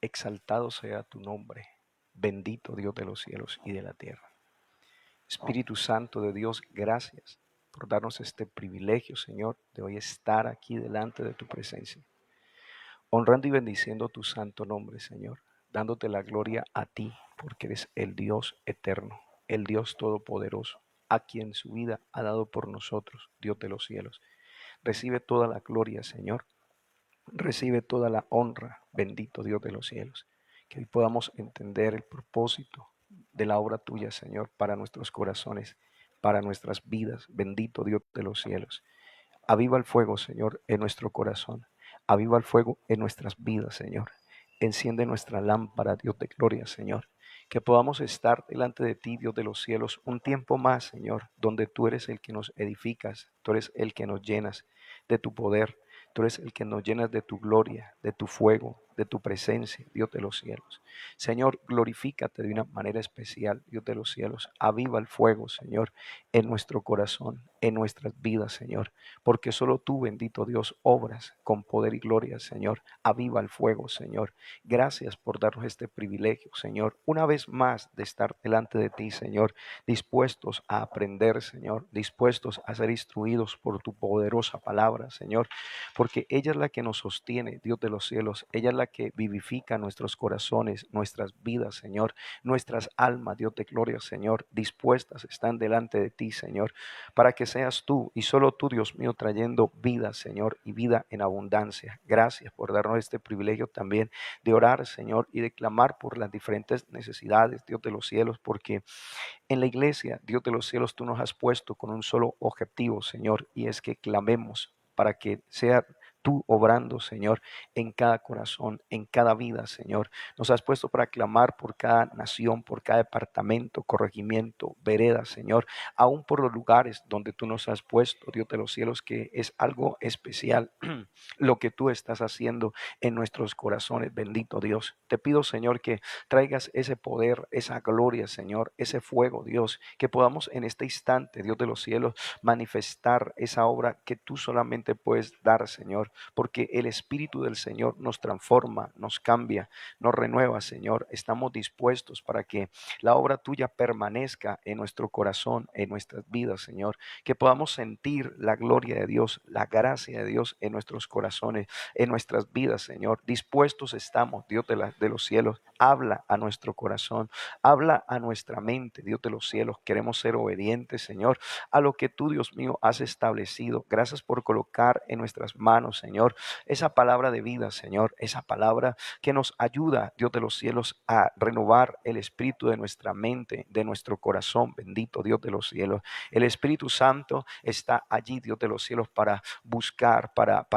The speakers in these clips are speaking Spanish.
exaltado sea tu nombre. Bendito Dios de los cielos y de la tierra. Espíritu Santo de Dios, gracias por darnos este privilegio, Señor, de hoy estar aquí delante de tu presencia, honrando y bendiciendo tu santo nombre, Señor, dándote la gloria a ti, porque eres el Dios eterno, el Dios todopoderoso, a quien su vida ha dado por nosotros, Dios de los cielos. Recibe toda la gloria, Señor. Recibe toda la honra, bendito Dios de los cielos. Que hoy podamos entender el propósito de la obra tuya, Señor, para nuestros corazones, para nuestras vidas. Bendito Dios de los cielos. Aviva el fuego, Señor, en nuestro corazón. Aviva el fuego en nuestras vidas, Señor. Enciende nuestra lámpara, Dios de gloria, Señor. Que podamos estar delante de ti, Dios de los cielos, un tiempo más, Señor, donde tú eres el que nos edificas, tú eres el que nos llenas de tu poder, tú eres el que nos llenas de tu gloria, de tu fuego, de tu presencia, Dios de los cielos. Señor, glorifícate de una manera especial, Dios de los cielos. Aviva el fuego, Señor, en nuestro corazón, en nuestras vidas, Señor, porque solo tú, bendito Dios, obras con poder y gloria, Señor. Aviva el fuego, Señor. Gracias por darnos este privilegio, Señor, una vez más de estar delante de ti, Señor, dispuestos a aprender, Señor, dispuestos a ser instruidos por tu poderosa palabra, Señor, porque ella es la que nos sostiene, Dios de los cielos. Ella es la que vivifica nuestros corazones, nuestras vidas, Señor, nuestras almas, Dios de gloria, Señor, dispuestas están delante de ti, Señor, para que seas tú y solo tú, Dios mío, trayendo vida, Señor, y vida en abundancia. Gracias por darnos este privilegio también de orar, Señor, y de clamar por las diferentes necesidades, Dios de los cielos, porque en la iglesia, Dios de los cielos, tú nos has puesto con un solo objetivo, Señor, y es que clamemos para que sea tú obrando, Señor, en cada corazón, en cada vida, Señor. Nos has puesto para clamar por cada nación, por cada departamento, corregimiento, vereda, Señor, aún por los lugares donde tú nos has puesto, Dios de los cielos, que es algo especial lo que tú estás haciendo en nuestros corazones, bendito Dios. Te pido, Señor, que traigas ese poder, esa gloria, Señor, ese fuego, Dios, que podamos en este instante, Dios de los cielos, manifestar esa obra que tú solamente puedes dar, Señor, porque el Espíritu del Señor nos transforma, nos cambia, nos renueva, Señor. Estamos dispuestos para que la obra tuya permanezca en nuestro corazón, en nuestras vidas, Señor, que podamos sentir la gloria de Dios, la gracia de Dios en nuestros corazones, en nuestras vidas, Señor. Dispuestos estamos, Dios de los cielos. Habla a nuestro corazón, habla a nuestra mente, Dios de los cielos. Queremos ser obedientes, Señor, a lo que tú, Dios mío, has establecido. Gracias por colocar en nuestras manos, Señor, esa palabra de vida, Señor, esa palabra que nos ayuda, Dios de los cielos, a renovar el espíritu de nuestra mente, de nuestro corazón. Bendito Dios de los cielos. El Espíritu Santo está allí, Dios de los cielos, para buscar, para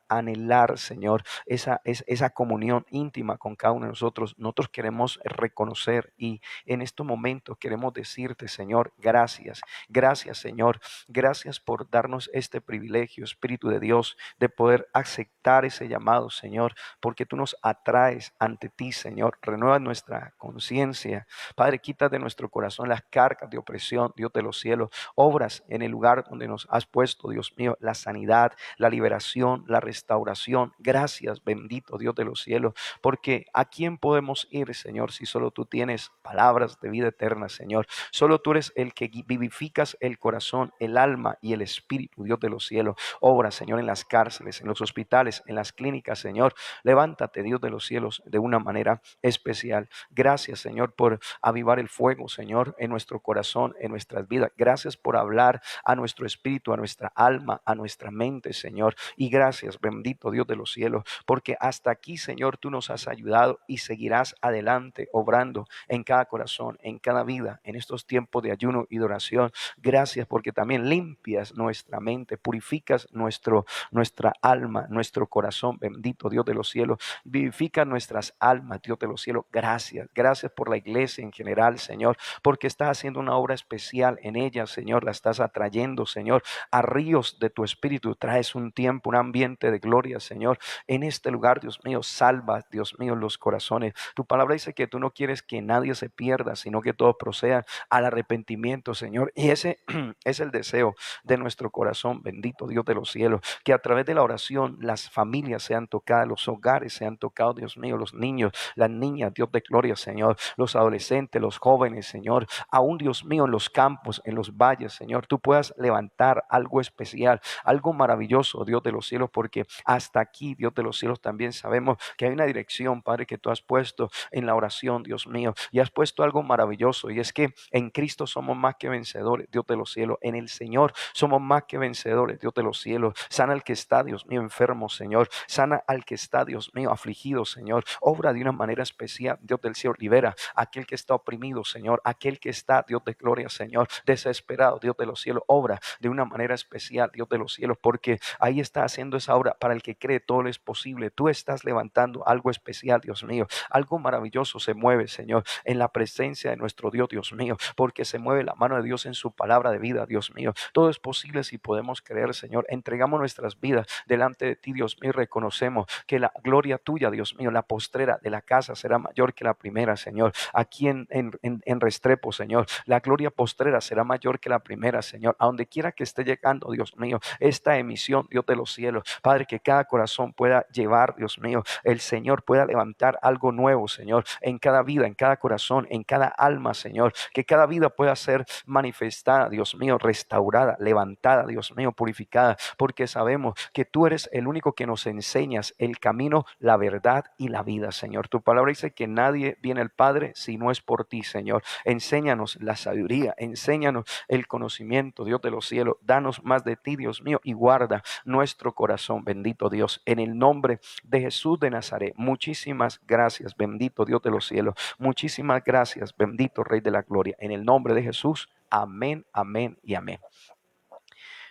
anhelar, Señor, esa comunión íntima con cada uno de nosotros. Nosotros queremos reconocer y en estos momentos queremos decirte, Señor, gracias. Gracias, Señor. Gracias por darnos este privilegio, Espíritu de Dios, de poder aceptar ese llamado, Señor, porque tú nos atraes ante ti, Señor. Renueva nuestra conciencia. Padre, quita de nuestro corazón las cargas de opresión, Dios de los cielos. Obras en el lugar donde nos has puesto, Dios mío, la sanidad, la liberación, la restauración. Gracias, bendito Dios de los cielos, porque ¿a quién podemos ir, Señor, si solo tú tienes palabras de vida eterna, Señor? Solo tú eres el que vivificas el corazón, el alma y el espíritu, Dios de los cielos. Obra, Señor, en las cárceles, en los hospitales, en las clínicas, Señor. Levántate, Dios de los cielos, de una manera especial. Gracias, Señor, por avivar el fuego, Señor, en nuestro corazón, en nuestras vidas. Gracias por hablar a nuestro espíritu, a nuestra alma, a nuestra mente, Señor. Y gracias, bendito Dios de los cielos, porque hasta aquí, Señor, tú nos has ayudado y seguirás adelante obrando en cada corazón, en cada vida, en estos tiempos de ayuno y de oración. Gracias porque también limpias nuestra mente, purificas nuestra alma, nuestro corazón, bendito Dios de los cielos. Vivifica nuestras almas, Dios de los cielos. Gracias, gracias por la iglesia en general, Señor, porque estás haciendo una obra especial en ella, Señor. La estás atrayendo, Señor, a ríos de tu espíritu. Traes un tiempo, un ambiente de gloria, Señor, en este lugar, Dios mío, salva, Dios mío, los corazones. Tu palabra dice que tú no quieres que nadie se pierda, sino que todos procedan al arrepentimiento, Señor. Y ese es el deseo de nuestro corazón, bendito Dios de los cielos, que a través de la oración las familias sean tocadas, los hogares sean tocados, Dios mío, los niños, las niñas, Dios de gloria, Señor, los adolescentes, los jóvenes, Señor, aún, Dios mío, en los campos, en los valles, Señor, tú puedas levantar algo especial, algo maravilloso, Dios de los cielos, porque hasta aquí, Dios de los cielos, también sabemos que hay una dirección, Padre, que tú has puesto en la oración, Dios mío, y has puesto algo maravilloso, y es que en Cristo somos más que vencedores, Dios de los cielos, en el Señor somos más que vencedores, Dios de los cielos. Sana al que está, Dios mío, enfermo, Señor, sana al que está, Dios mío, afligido, Señor, obra de una manera especial, Dios del cielo, libera a aquel que está oprimido, Señor, aquel que está, Dios de gloria, Señor, desesperado, Dios de los cielos, obra de una manera especial, Dios de los cielos, porque ahí está haciendo esa obra. Para el que cree, todo es posible. Tú estás levantando algo especial, Dios mío, algo maravilloso se mueve, Señor, en la presencia de nuestro Dios, Dios mío, porque se mueve la mano de Dios en su palabra de vida, Dios mío. Todo es posible si podemos creer, Señor. Entregamos nuestras vidas delante de ti, Dios mío, y reconocemos que la gloria tuya, Dios mío, la postrera de la casa será mayor que la primera, Señor. Aquí en Restrepo, Señor, la gloria postrera será mayor que la primera, Señor. A donde quiera que esté llegando, Dios mío, esta emisión, Dios de los cielos, Padre, que cada corazón pueda llevar, Dios mío, el Señor pueda levantar algo nuevo, Señor, en cada vida, en cada corazón, en cada alma, Señor, que cada vida pueda ser manifestada, Dios mío, restaurada, levantada, Dios mío, purificada, porque sabemos que tú eres el único que nos enseñas el camino, la verdad y la vida, Señor. Tu palabra dice que nadie viene al Padre si no es por ti, Señor. Enséñanos la sabiduría, enséñanos el conocimiento, Dios de los cielos. Danos más de ti, Dios mío, y guarda nuestro corazón, bendito Dios, en el nombre de Jesús de Nazaret. Muchísimas gracias, bendito Dios de los cielos. Muchísimas gracias, bendito Rey de la gloria. En el nombre de Jesús, amén, amén y amén.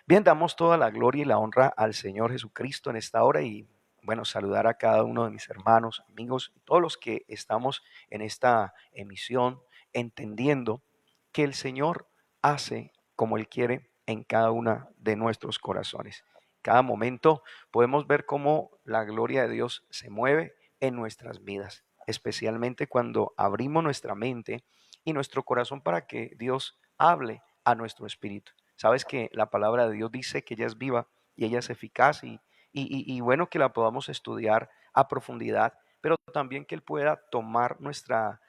Bien, damos toda la gloria y la honra al Señor Jesucristo en esta hora y bueno, saludar a cada uno de mis hermanos, amigos, todos los que estamos en esta emisión, entendiendo que el Señor hace como Él quiere en cada una de nuestros corazones. Cada momento podemos ver cómo la gloria de Dios se mueve en nuestras vidas, especialmente cuando abrimos nuestra mente y nuestro corazón para que Dios hable a nuestro espíritu. Sabes que la palabra de Dios dice que ella es viva y ella es eficaz y bueno que la podamos estudiar a profundidad, pero también que Él pueda tomar nuestra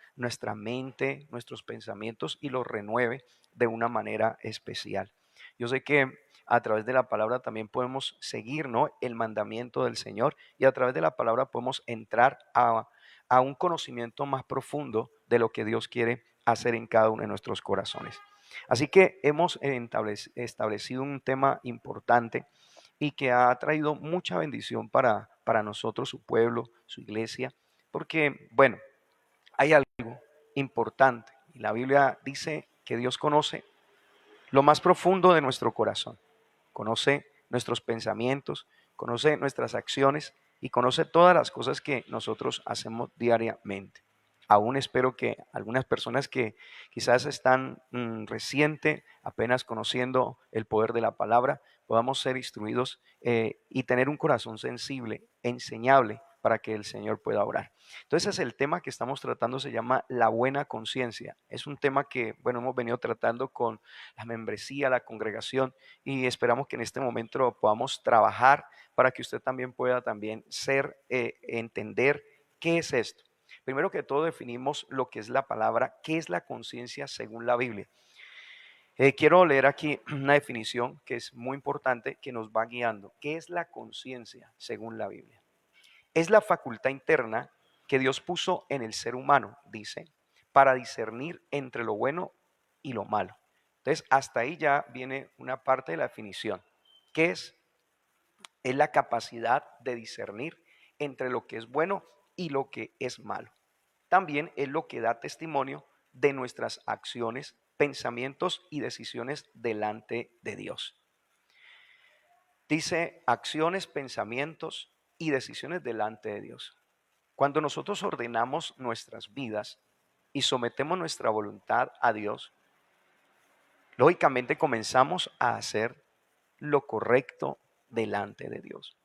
mente, nuestros pensamientos y los renueve de una manera especial. Yo sé que a través de la palabra también podemos seguir, ¿no?, el mandamiento del Señor y a través de la palabra podemos entrar a un conocimiento más profundo de lo que Dios quiere hacer en cada uno de nuestros corazones. Así que hemos establecido un tema importante y que ha traído mucha bendición para nosotros, su pueblo, su iglesia, porque, bueno, hay algo importante y la Biblia dice que Dios conoce lo más profundo de nuestro corazón, conoce nuestros pensamientos, conoce nuestras acciones y conoce todas las cosas que nosotros hacemos diariamente. Aún espero que algunas personas que quizás están reciente, apenas conociendo el poder de la palabra, podamos ser instruidos y tener un corazón sensible, enseñable, para que el Señor pueda orar. Entonces el tema que estamos tratando se llama la buena conciencia. Es un tema que, bueno, hemos venido tratando con la membresía, la congregación, y esperamos que en este momento lo podamos trabajar para que usted también pueda también entender qué es esto. Primero que todo definimos lo que es la palabra, qué es la conciencia según la Biblia. Quiero leer aquí una definición que es muy importante, que nos va guiando. ¿Qué es la conciencia según la Biblia? Es la facultad interna que Dios puso en el ser humano, dice, para discernir entre lo bueno y lo malo. Entonces, hasta ahí ya viene una parte de la definición. ¿Qué es? Es la capacidad de discernir entre lo que es bueno y lo que es malo. También es lo que da testimonio de nuestras acciones, pensamientos y decisiones delante de Dios. Dice acciones, pensamientos y decisiones delante de Dios. Cuando nosotros ordenamos nuestras vidas y sometemos nuestra voluntad a Dios, lógicamente comenzamos a hacer lo correcto delante de Dios.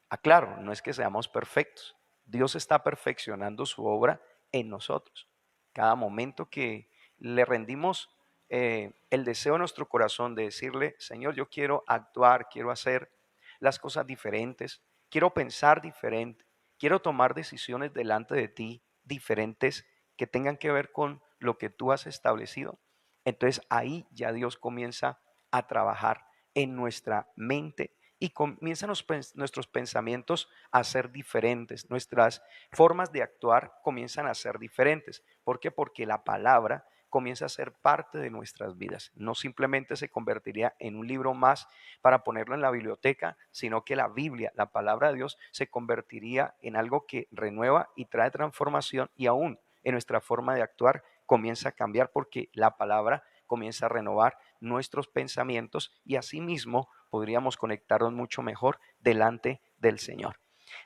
Aclaro, no es que seamos perfectos. Dios está perfeccionando su obra en nosotros. Cada momento que le rendimos el deseo en nuestro corazón de decirle, Señor, yo quiero actuar, quiero hacer las cosas diferentes, quiero pensar diferente, quiero tomar decisiones delante de ti diferentes que tengan que ver con lo que tú has establecido. Entonces ahí ya Dios comienza a trabajar en nuestra mente y comienzan nuestros pensamientos a ser diferentes, nuestras formas de actuar comienzan a ser diferentes. ¿Por qué? Porque la palabra comienza a ser parte de nuestras vidas. No simplemente se convertiría en un libro más para ponerlo en la biblioteca, sino que la Biblia, la palabra de Dios, se convertiría en algo que renueva y trae transformación y aún en nuestra forma de actuar comienza a cambiar porque la palabra comienza a renovar nuestros pensamientos y asimismo podríamos conectarnos mucho mejor delante del Señor.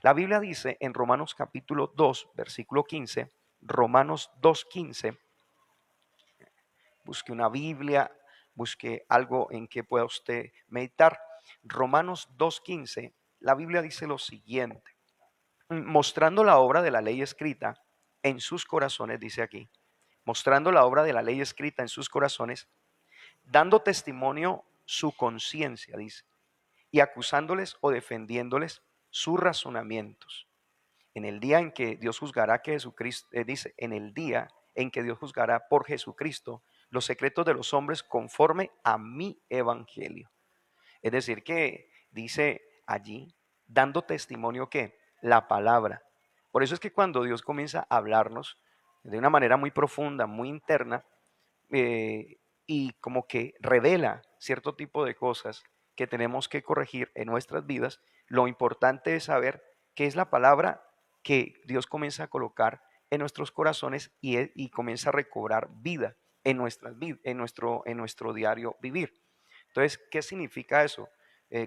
La Biblia dice en Romanos capítulo 2, versículo 15, Romanos 2:15, busque una Biblia, busque algo en que pueda usted meditar. Romanos 2:15, la Biblia dice lo siguiente, mostrando la obra de la ley escrita en sus corazones, dice aquí, mostrando la obra de la ley escrita en sus corazones, dando testimonio su conciencia, dice, y acusándoles o defendiéndoles sus razonamientos. En el día en que Dios juzgará que Jesucristo, dice, en el día en que Dios juzgará por Jesucristo los secretos de los hombres conforme a mi evangelio. Es decir, que dice allí, dando testimonio que la palabra. Por eso es que cuando Dios comienza a hablarnos de una manera muy profunda, muy interna, eh, y como que revela cierto tipo de cosas que tenemos que corregir en nuestras vidas, lo importante es saber qué es la palabra que Dios comienza a colocar en nuestros corazones y comienza a recobrar vida en, en nuestro diario vivir. Entonces, ¿qué significa eso?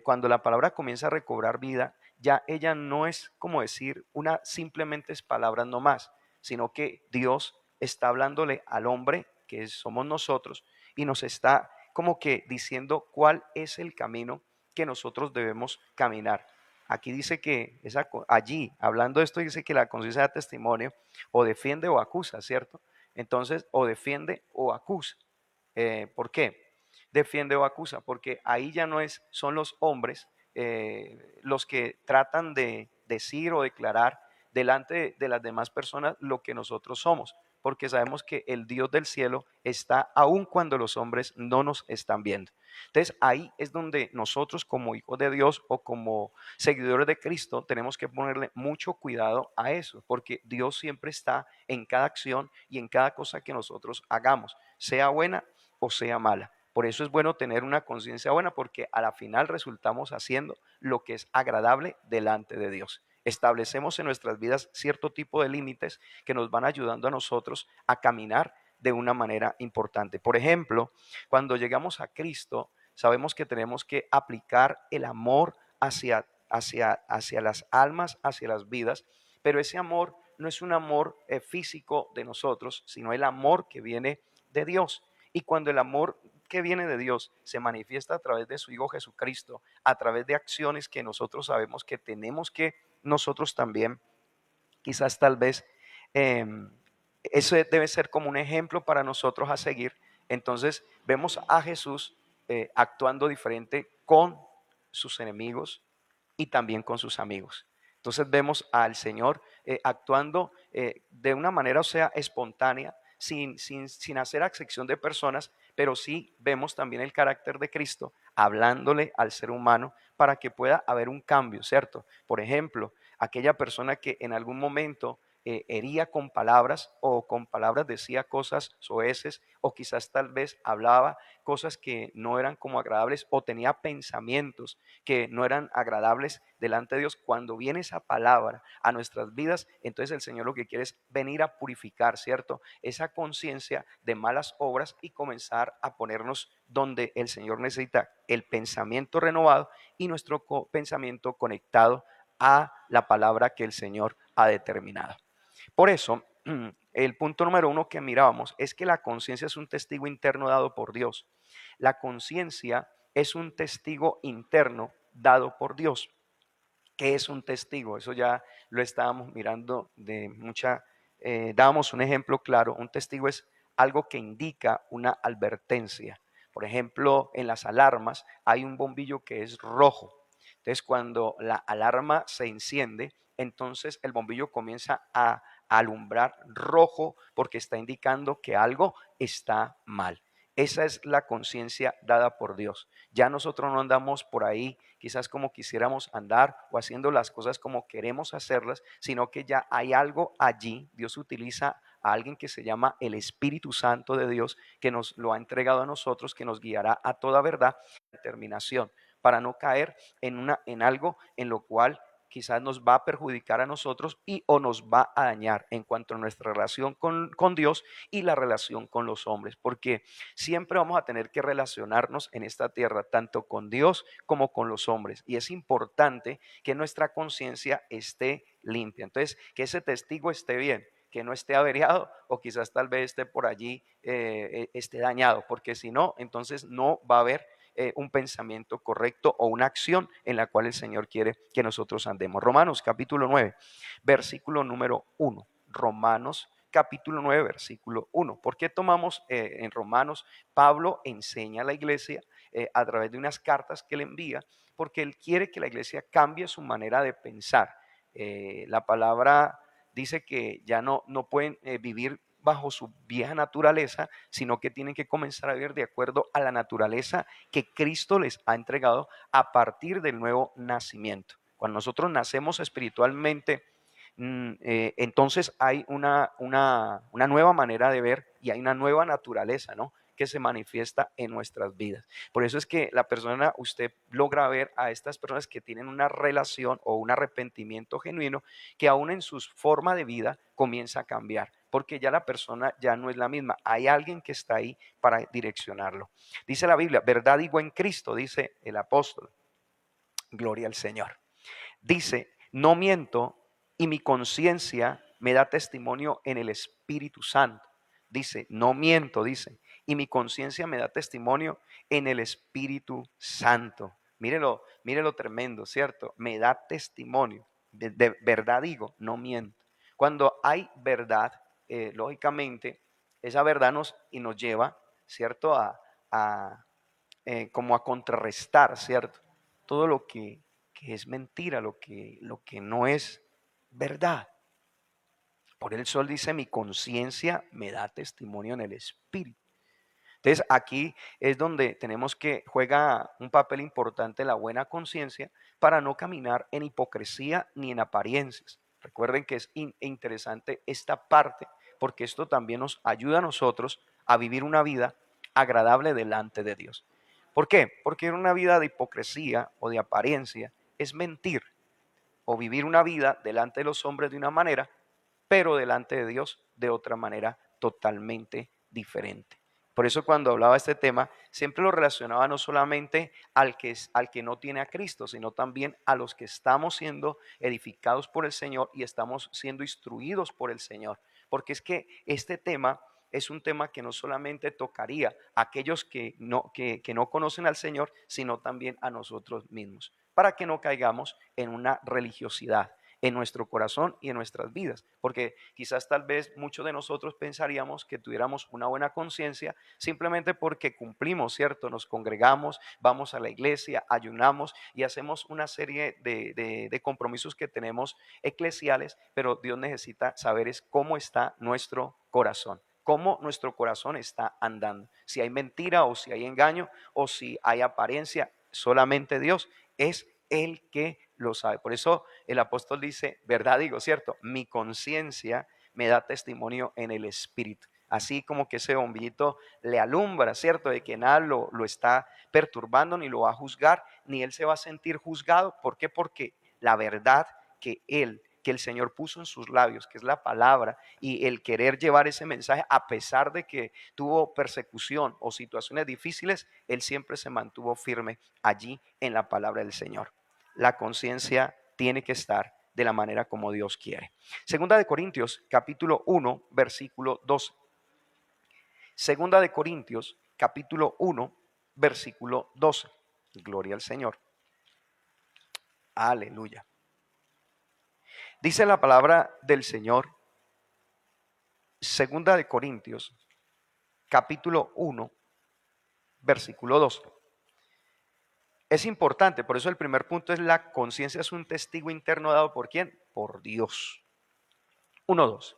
Cuando la palabra comienza a recobrar vida, ya ella no es como decir una simplemente es palabras no más, sino que Dios está hablándole al hombre, que somos nosotros, y nos está como que diciendo cuál es el camino que nosotros debemos caminar. Aquí dice que allí, hablando de esto, dice que la conciencia da testimonio, o defiende o acusa, ¿cierto? Entonces, o defiende o acusa. ¿Por qué? Defiende o acusa, porque ahí ya no son los hombres los que tratan de decir o declarar delante de las demás personas lo que nosotros somos, porque sabemos que el Dios del cielo está aun cuando los hombres no nos están viendo. Entonces ahí es donde nosotros como hijos de Dios o como seguidores de Cristo tenemos que ponerle mucho cuidado a eso, porque Dios siempre está en cada acción y en cada cosa que nosotros hagamos, sea buena o sea mala. Por eso es bueno tener una conciencia buena porque a la final resultamos haciendo lo que es agradable delante de Dios. Establecemos en nuestras vidas cierto tipo de límites que nos van ayudando a nosotros a caminar de una manera importante. Por ejemplo, cuando llegamos a Cristo, sabemos que tenemos que aplicar el amor hacia las almas, hacia las vidas, pero ese amor no es un amor físico de nosotros, sino el amor que viene de Dios. Y cuando el amor que viene de Dios se manifiesta a través de su Hijo Jesucristo, a través de acciones que nosotros sabemos que tenemos que nosotros también, quizás tal vez, eh, eso debe ser como un ejemplo para nosotros a seguir. Entonces vemos a Jesús actuando diferente con sus enemigos y también con sus amigos. Entonces vemos al Señor actuando de una manera, o sea, espontánea, sin hacer acepción de personas, pero sí vemos también el carácter de Cristo hablándole al ser humano para que pueda haber un cambio, ¿cierto? Por ejemplo, aquella persona que en algún momento hería con palabras o con palabras decía cosas soeces o quizás tal vez hablaba cosas que no eran como agradables o tenía pensamientos que no eran agradables delante de Dios. Cuando viene esa palabra a nuestras vidas, entonces el Señor lo que quiere es venir a purificar, ¿cierto? Esa conciencia de malas obras y comenzar a ponernos donde el Señor necesita el pensamiento renovado y nuestro pensamiento conectado a la palabra que el Señor ha determinado. Por eso, el punto número uno que mirábamos es que la conciencia es un testigo interno dado por Dios. La conciencia es un testigo interno dado por Dios. ¿Qué es un testigo? Eso ya lo estábamos mirando de dábamos un ejemplo claro. Un testigo es algo que indica una advertencia. Por ejemplo, en las alarmas hay un bombillo que es rojo. Entonces, cuando la alarma se enciende, entonces el bombillo comienza a alumbrar rojo porque está indicando que algo está mal. Esa es la conciencia dada por Dios. Ya nosotros no andamos por ahí quizás como quisiéramos andar o haciendo las cosas como queremos hacerlas, sino que ya hay algo allí. Dios utiliza a alguien que se llama el Espíritu Santo de Dios, que nos lo ha entregado a nosotros, que nos guiará a toda verdad, determinación, para no caer en algo en lo cual quizás nos va a perjudicar a nosotros y o nos va a dañar en cuanto a nuestra relación con Dios y la relación con los hombres, porque siempre vamos a tener que relacionarnos en esta tierra tanto con Dios como con los hombres, y es importante que nuestra conciencia esté limpia. Entonces, que ese testigo esté bien, que no esté averiado o quizás tal vez esté por allí, esté dañado, porque si no, entonces no va a haber un pensamiento correcto o una acción en la cual el Señor quiere que nosotros andemos. Romanos capítulo 9, versículo número 1. Romanos capítulo 9, versículo 1. ¿Por qué tomamos en Romanos? Pablo enseña a la iglesia a través de unas cartas que le envía, porque él quiere que la iglesia cambie su manera de pensar. La palabra dice que ya no pueden vivir bajo su vieja naturaleza, sino que tienen que comenzar a vivir de acuerdo a la naturaleza que Cristo les ha entregado a partir del nuevo nacimiento. Cuando nosotros nacemos espiritualmente, entonces hay una nueva manera de ver y hay una nueva naturaleza, ¿no?, que se manifiesta en nuestras vidas. Por eso es que la persona, usted logra ver a estas personas que tienen una relación o un arrepentimiento genuino, que aún en su forma de vida comienza a cambiar, porque ya la persona ya no es la misma. Hay alguien que está ahí para direccionarlo. Dice la Biblia, verdad digo en Cristo, dice el apóstol. Gloria al Señor. Dice, no miento y mi conciencia me da testimonio en el Espíritu Santo. Dice, no miento, dice, y mi conciencia me da testimonio en el Espíritu Santo. Mírelo tremendo, ¿cierto? Me da testimonio. De verdad digo, no miento. Cuando hay verdad, lógicamente, esa verdad nos lleva, ¿cierto? A como a contrarrestar, ¿cierto? Todo que es mentira, lo que no es verdad. Por el sol dice, mi conciencia me da testimonio en el espíritu. Entonces aquí es donde tenemos que juega un papel importante la buena conciencia para no caminar en hipocresía ni en apariencias. Recuerden que es interesante esta parte porque esto también nos ayuda a nosotros a vivir una vida agradable delante de Dios. ¿Por qué? Porque una vida de hipocresía o de apariencia es mentir o vivir una vida delante de los hombres de una manera, pero delante de Dios de otra manera totalmente diferente. Por eso cuando hablaba de este tema, siempre lo relacionaba no solamente al que no tiene a Cristo, sino también a los que estamos siendo edificados por el Señor y estamos siendo instruidos por el Señor. Porque es que este tema es un tema que no solamente tocaría a aquellos que no conocen al Señor, sino también a nosotros mismos, para que no caigamos en una religiosidad en nuestro corazón y en nuestras vidas, porque quizás tal vez muchos de nosotros pensaríamos que tuviéramos una buena conciencia simplemente porque cumplimos, ¿cierto? Nos congregamos, vamos a la iglesia, ayunamos y hacemos una serie de compromisos que tenemos eclesiales, pero Dios necesita saber es cómo está nuestro corazón, cómo nuestro corazón está andando, si hay mentira o si hay engaño o si hay apariencia. Solamente Dios es el que lo sabe. Por eso el apóstol dice, verdad digo, ¿cierto? Mi conciencia me da testimonio en el espíritu. Así como que ese bombillito le alumbra, ¿cierto? De que nada lo está perturbando, ni lo va a juzgar, ni él se va a sentir juzgado. ¿Por qué? Porque la verdad que el Señor puso en sus labios, que es la palabra, y el querer llevar ese mensaje, a pesar de que tuvo persecución o situaciones difíciles, él siempre se mantuvo firme allí en la palabra del Señor. La conciencia tiene que estar de la manera como Dios quiere. Segunda de Corintios, capítulo 1, versículo 12. Segunda de Corintios, capítulo 1, versículo 12. Gloria al Señor. Aleluya. Dice la palabra del Señor, segunda de Corintios, capítulo 1, versículo 2. Es importante, por eso el primer punto es la conciencia es un testigo interno dado ¿por quién? Por Dios. 1:2.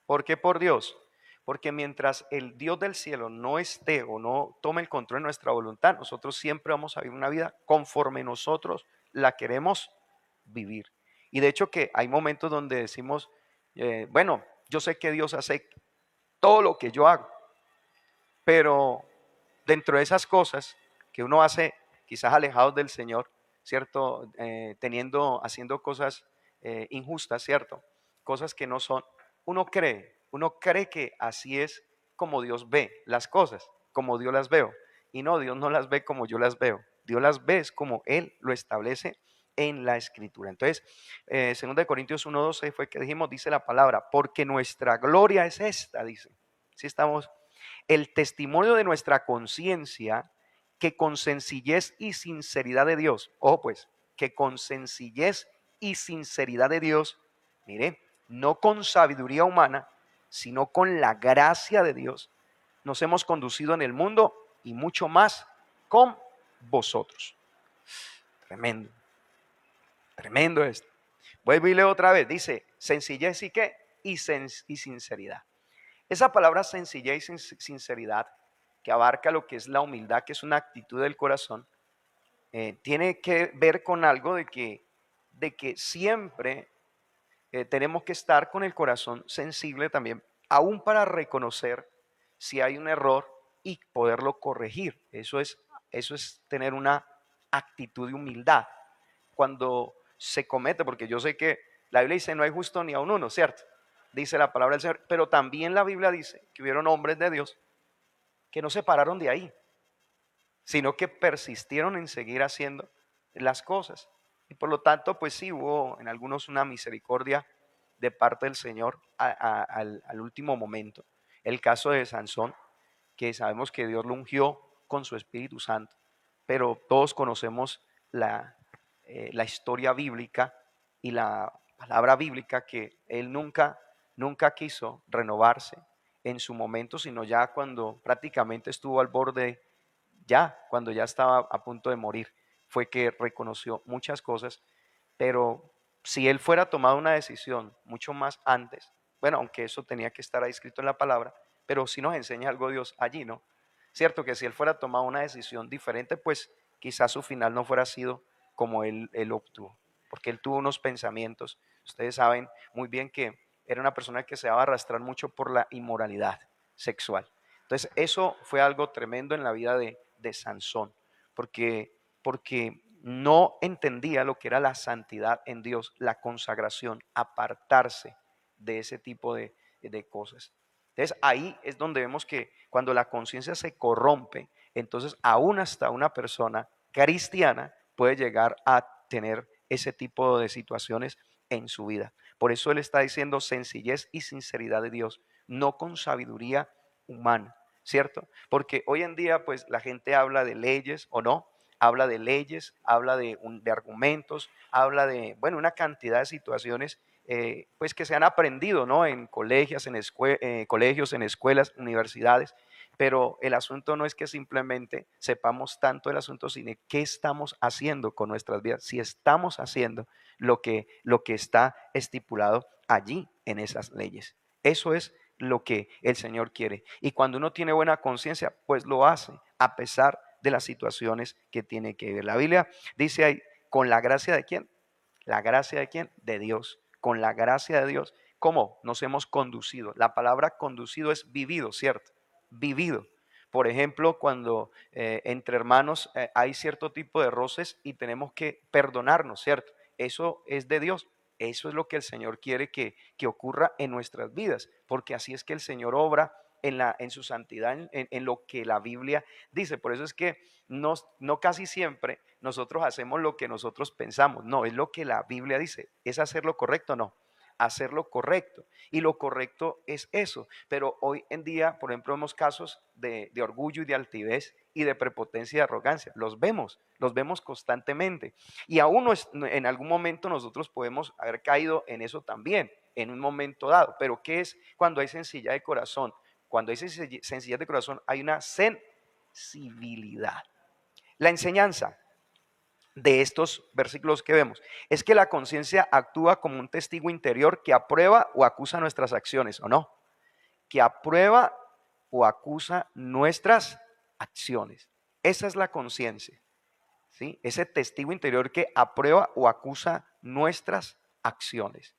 ¿Por qué por Dios? Porque mientras el Dios del cielo no esté o no tome el control de nuestra voluntad, nosotros siempre vamos a vivir una vida conforme nosotros la queremos vivir. Y de hecho que hay momentos donde decimos, bueno, yo sé que Dios hace todo lo que yo hago, pero dentro de esas cosas que uno hace, quizás alejados del Señor, ¿cierto? Haciendo cosas injustas, ¿cierto? Cosas que no son. Uno cree que así es como Dios ve las cosas, como Dios las veo. Y no, Dios no las ve como yo las veo. Dios las ve es como Él lo establece en la Escritura. Entonces, 2 Corintios 1:12 fue que dijimos, dice la palabra, porque nuestra gloria es esta, dice. Si estamos el testimonio de nuestra conciencia, que con sencillez y sinceridad de Dios, ojo pues, que con sencillez y sinceridad de Dios, mire, no con sabiduría humana, sino con la gracia de Dios, nos hemos conducido en el mundo y mucho más con vosotros. Tremendo, tremendo esto. Vuelvo y leo otra vez, dice sencillez y qué, y sinceridad. Esa palabra sencillez y sinceridad, que abarca lo que es la humildad, que es una actitud del corazón, tiene que ver con algo de que siempre tenemos que estar con el corazón sensible también, aún para reconocer si hay un error y poderlo corregir. Eso es tener una actitud de humildad. Cuando se comete, porque yo sé que la Biblia dice no hay justo ni a un uno, ¿cierto? Dice la palabra del Señor, pero también la Biblia dice que hubieron hombres de Dios que no se pararon de ahí, sino que persistieron en seguir haciendo las cosas. Y por lo tanto, pues sí, hubo en algunos una misericordia de parte del Señor al último momento. El caso de Sansón, que sabemos que Dios lo ungió con su Espíritu Santo, pero todos conocemos la historia bíblica y la palabra bíblica que él nunca quiso renovarse en su momento, sino ya cuando prácticamente estuvo al borde, ya cuando ya estaba a punto de morir, fue que reconoció muchas cosas, pero si él fuera tomado una decisión mucho más antes, bueno, aunque eso tenía que estar ahí escrito en la palabra, pero si nos enseña algo Dios allí, ¿no? Cierto que si él fuera tomado una decisión diferente, pues quizás su final no fuera sido como él obtuvo, porque él tuvo unos pensamientos. Ustedes saben muy bien que era una persona que se daba a arrastrar mucho por la inmoralidad sexual. Entonces, eso fue algo tremendo en la vida de Sansón, porque no entendía lo que era la santidad en Dios, la consagración, apartarse de ese tipo de cosas. Entonces ahí es donde vemos que cuando la conciencia se corrompe, entonces aún hasta una persona cristiana puede llegar a tener ese tipo de situaciones en su vida. Por eso él está diciendo sencillez y sinceridad de Dios, no con sabiduría humana, ¿cierto? Porque hoy en día pues la gente habla de leyes o no, habla de leyes, habla de argumentos, habla de, bueno, una cantidad de situaciones pues que se han aprendido, ¿no? En colegios, colegios, en escuelas, universidades, pero el asunto no es que simplemente sepamos tanto el asunto, sino qué estamos haciendo con nuestras vidas, si estamos haciendo lo que está estipulado allí en esas leyes. Eso es lo que el Señor quiere. Y cuando uno tiene buena conciencia, pues lo hace a pesar de las situaciones que tiene que ver. La Biblia dice ahí, ¿con la gracia de quién? ¿La gracia de quién? De Dios. Con la gracia de Dios, ¿cómo nos hemos conducido? La palabra conducido es vivido, ¿cierto? Vivido. Por ejemplo, cuando entre hermanos hay cierto tipo de roces y tenemos que perdonarnos, ¿cierto? Eso es de Dios. Eso es lo que el Señor quiere que ocurra en nuestras vidas, porque así es que el Señor obra en su santidad, en lo que la Biblia dice. Por eso es que no casi siempre nosotros hacemos lo que nosotros pensamos, no, es lo que la Biblia dice. ¿Es hacer lo correcto? No. hacer lo correcto. Y lo correcto es eso. Pero hoy en día, por ejemplo, vemos casos de orgullo y de altivez y de prepotencia y de arrogancia. Los vemos constantemente. Y aún en algún momento nosotros podemos haber caído en eso también, en un momento dado. Pero ¿qué es cuando hay sencillez de corazón? Cuando hay sencillez de corazón hay una sensibilidad. La enseñanza de estos versículos que vemos es que la conciencia actúa como un testigo interior que aprueba o acusa nuestras acciones, ¿o no? Que aprueba o acusa nuestras acciones. Esa es la conciencia, ¿sí? Ese testigo interior que aprueba o acusa nuestras acciones.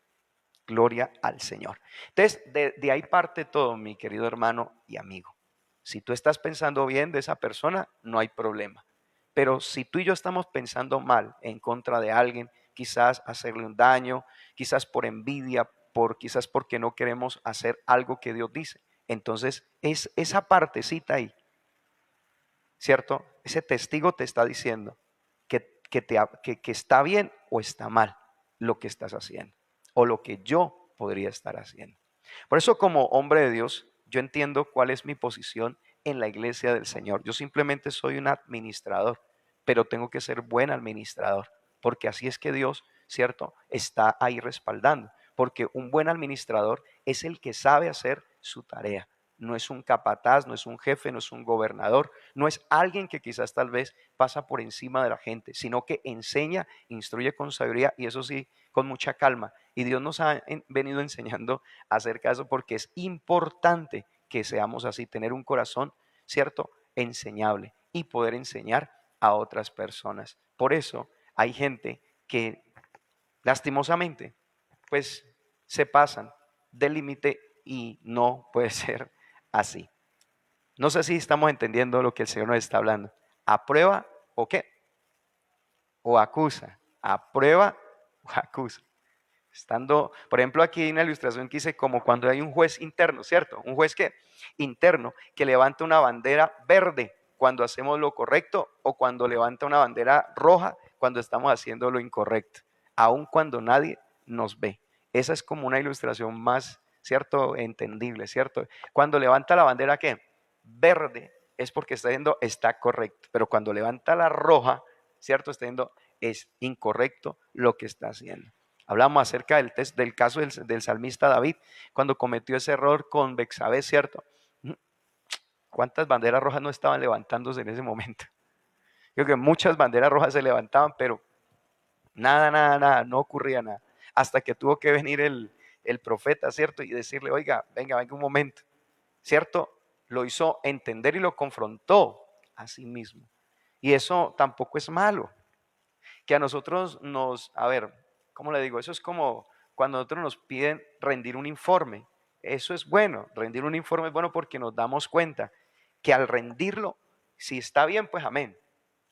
Gloria al Señor. Entonces, de ahí parte todo, mi querido hermano y amigo. Si tú estás pensando bien de esa persona, no hay problema. Pero si tú y yo estamos pensando mal en contra de alguien, quizás hacerle un daño, quizás por envidia, quizás porque no queremos hacer algo que Dios dice, entonces es esa partecita ahí, ¿cierto? Ese testigo te está diciendo que está bien o está mal lo que estás haciendo o lo que yo podría estar haciendo. Por eso, como hombre de Dios, yo entiendo cuál es mi posición en la iglesia del Señor. Yo simplemente soy un administrador, pero tengo que ser buen administrador, porque así es que Dios, ¿cierto?, está ahí respaldando, porque un buen administrador es el que sabe hacer su tarea. No es un capataz, no es un jefe, no es un gobernador, no es alguien que quizás tal vez pasa por encima de la gente, sino que enseña, instruye con sabiduría y eso sí, con mucha calma. Y Dios nos ha venido enseñando acerca de eso porque es importante que seamos así, tener un corazón, ¿cierto?, enseñable y poder enseñar a otras personas. Por eso hay gente que lastimosamente, pues se pasan del límite y no puede ser así. No sé si estamos entendiendo lo que el Señor nos está hablando. ¿Aprueba o qué? O acusa. ¿Aprueba o acusa? Estando, por ejemplo, aquí hay una ilustración que dice como cuando hay un juez interno, ¿cierto? Un juez que interno que levanta una bandera verde cuando hacemos lo correcto o cuando levanta una bandera roja cuando estamos haciendo lo incorrecto, aun cuando nadie nos ve. Esa es como una ilustración más, ¿cierto? Entendible, ¿cierto? Cuando levanta la bandera, ¿qué? Verde es porque está diciendo está correcto, pero cuando levanta la roja, ¿cierto? Está diciendo es incorrecto lo que está haciendo. Hablamos acerca del caso del salmista David, cuando cometió ese error con Betsabé, ¿cierto? ¿Cuántas banderas rojas no estaban levantándose en ese momento? Creo que muchas banderas rojas se levantaban, pero nada, no ocurría nada. Hasta que tuvo que venir el profeta, ¿cierto? Y decirle, oiga, venga un momento, ¿cierto? Lo hizo entender y lo confrontó a sí mismo. Y eso tampoco es malo. Que a nosotros a ver, ¿cómo le digo? Eso es como cuando a nosotros nos piden rendir un informe. Eso es bueno, rendir un informe es bueno porque nos damos cuenta que al rendirlo, si está bien, pues amén.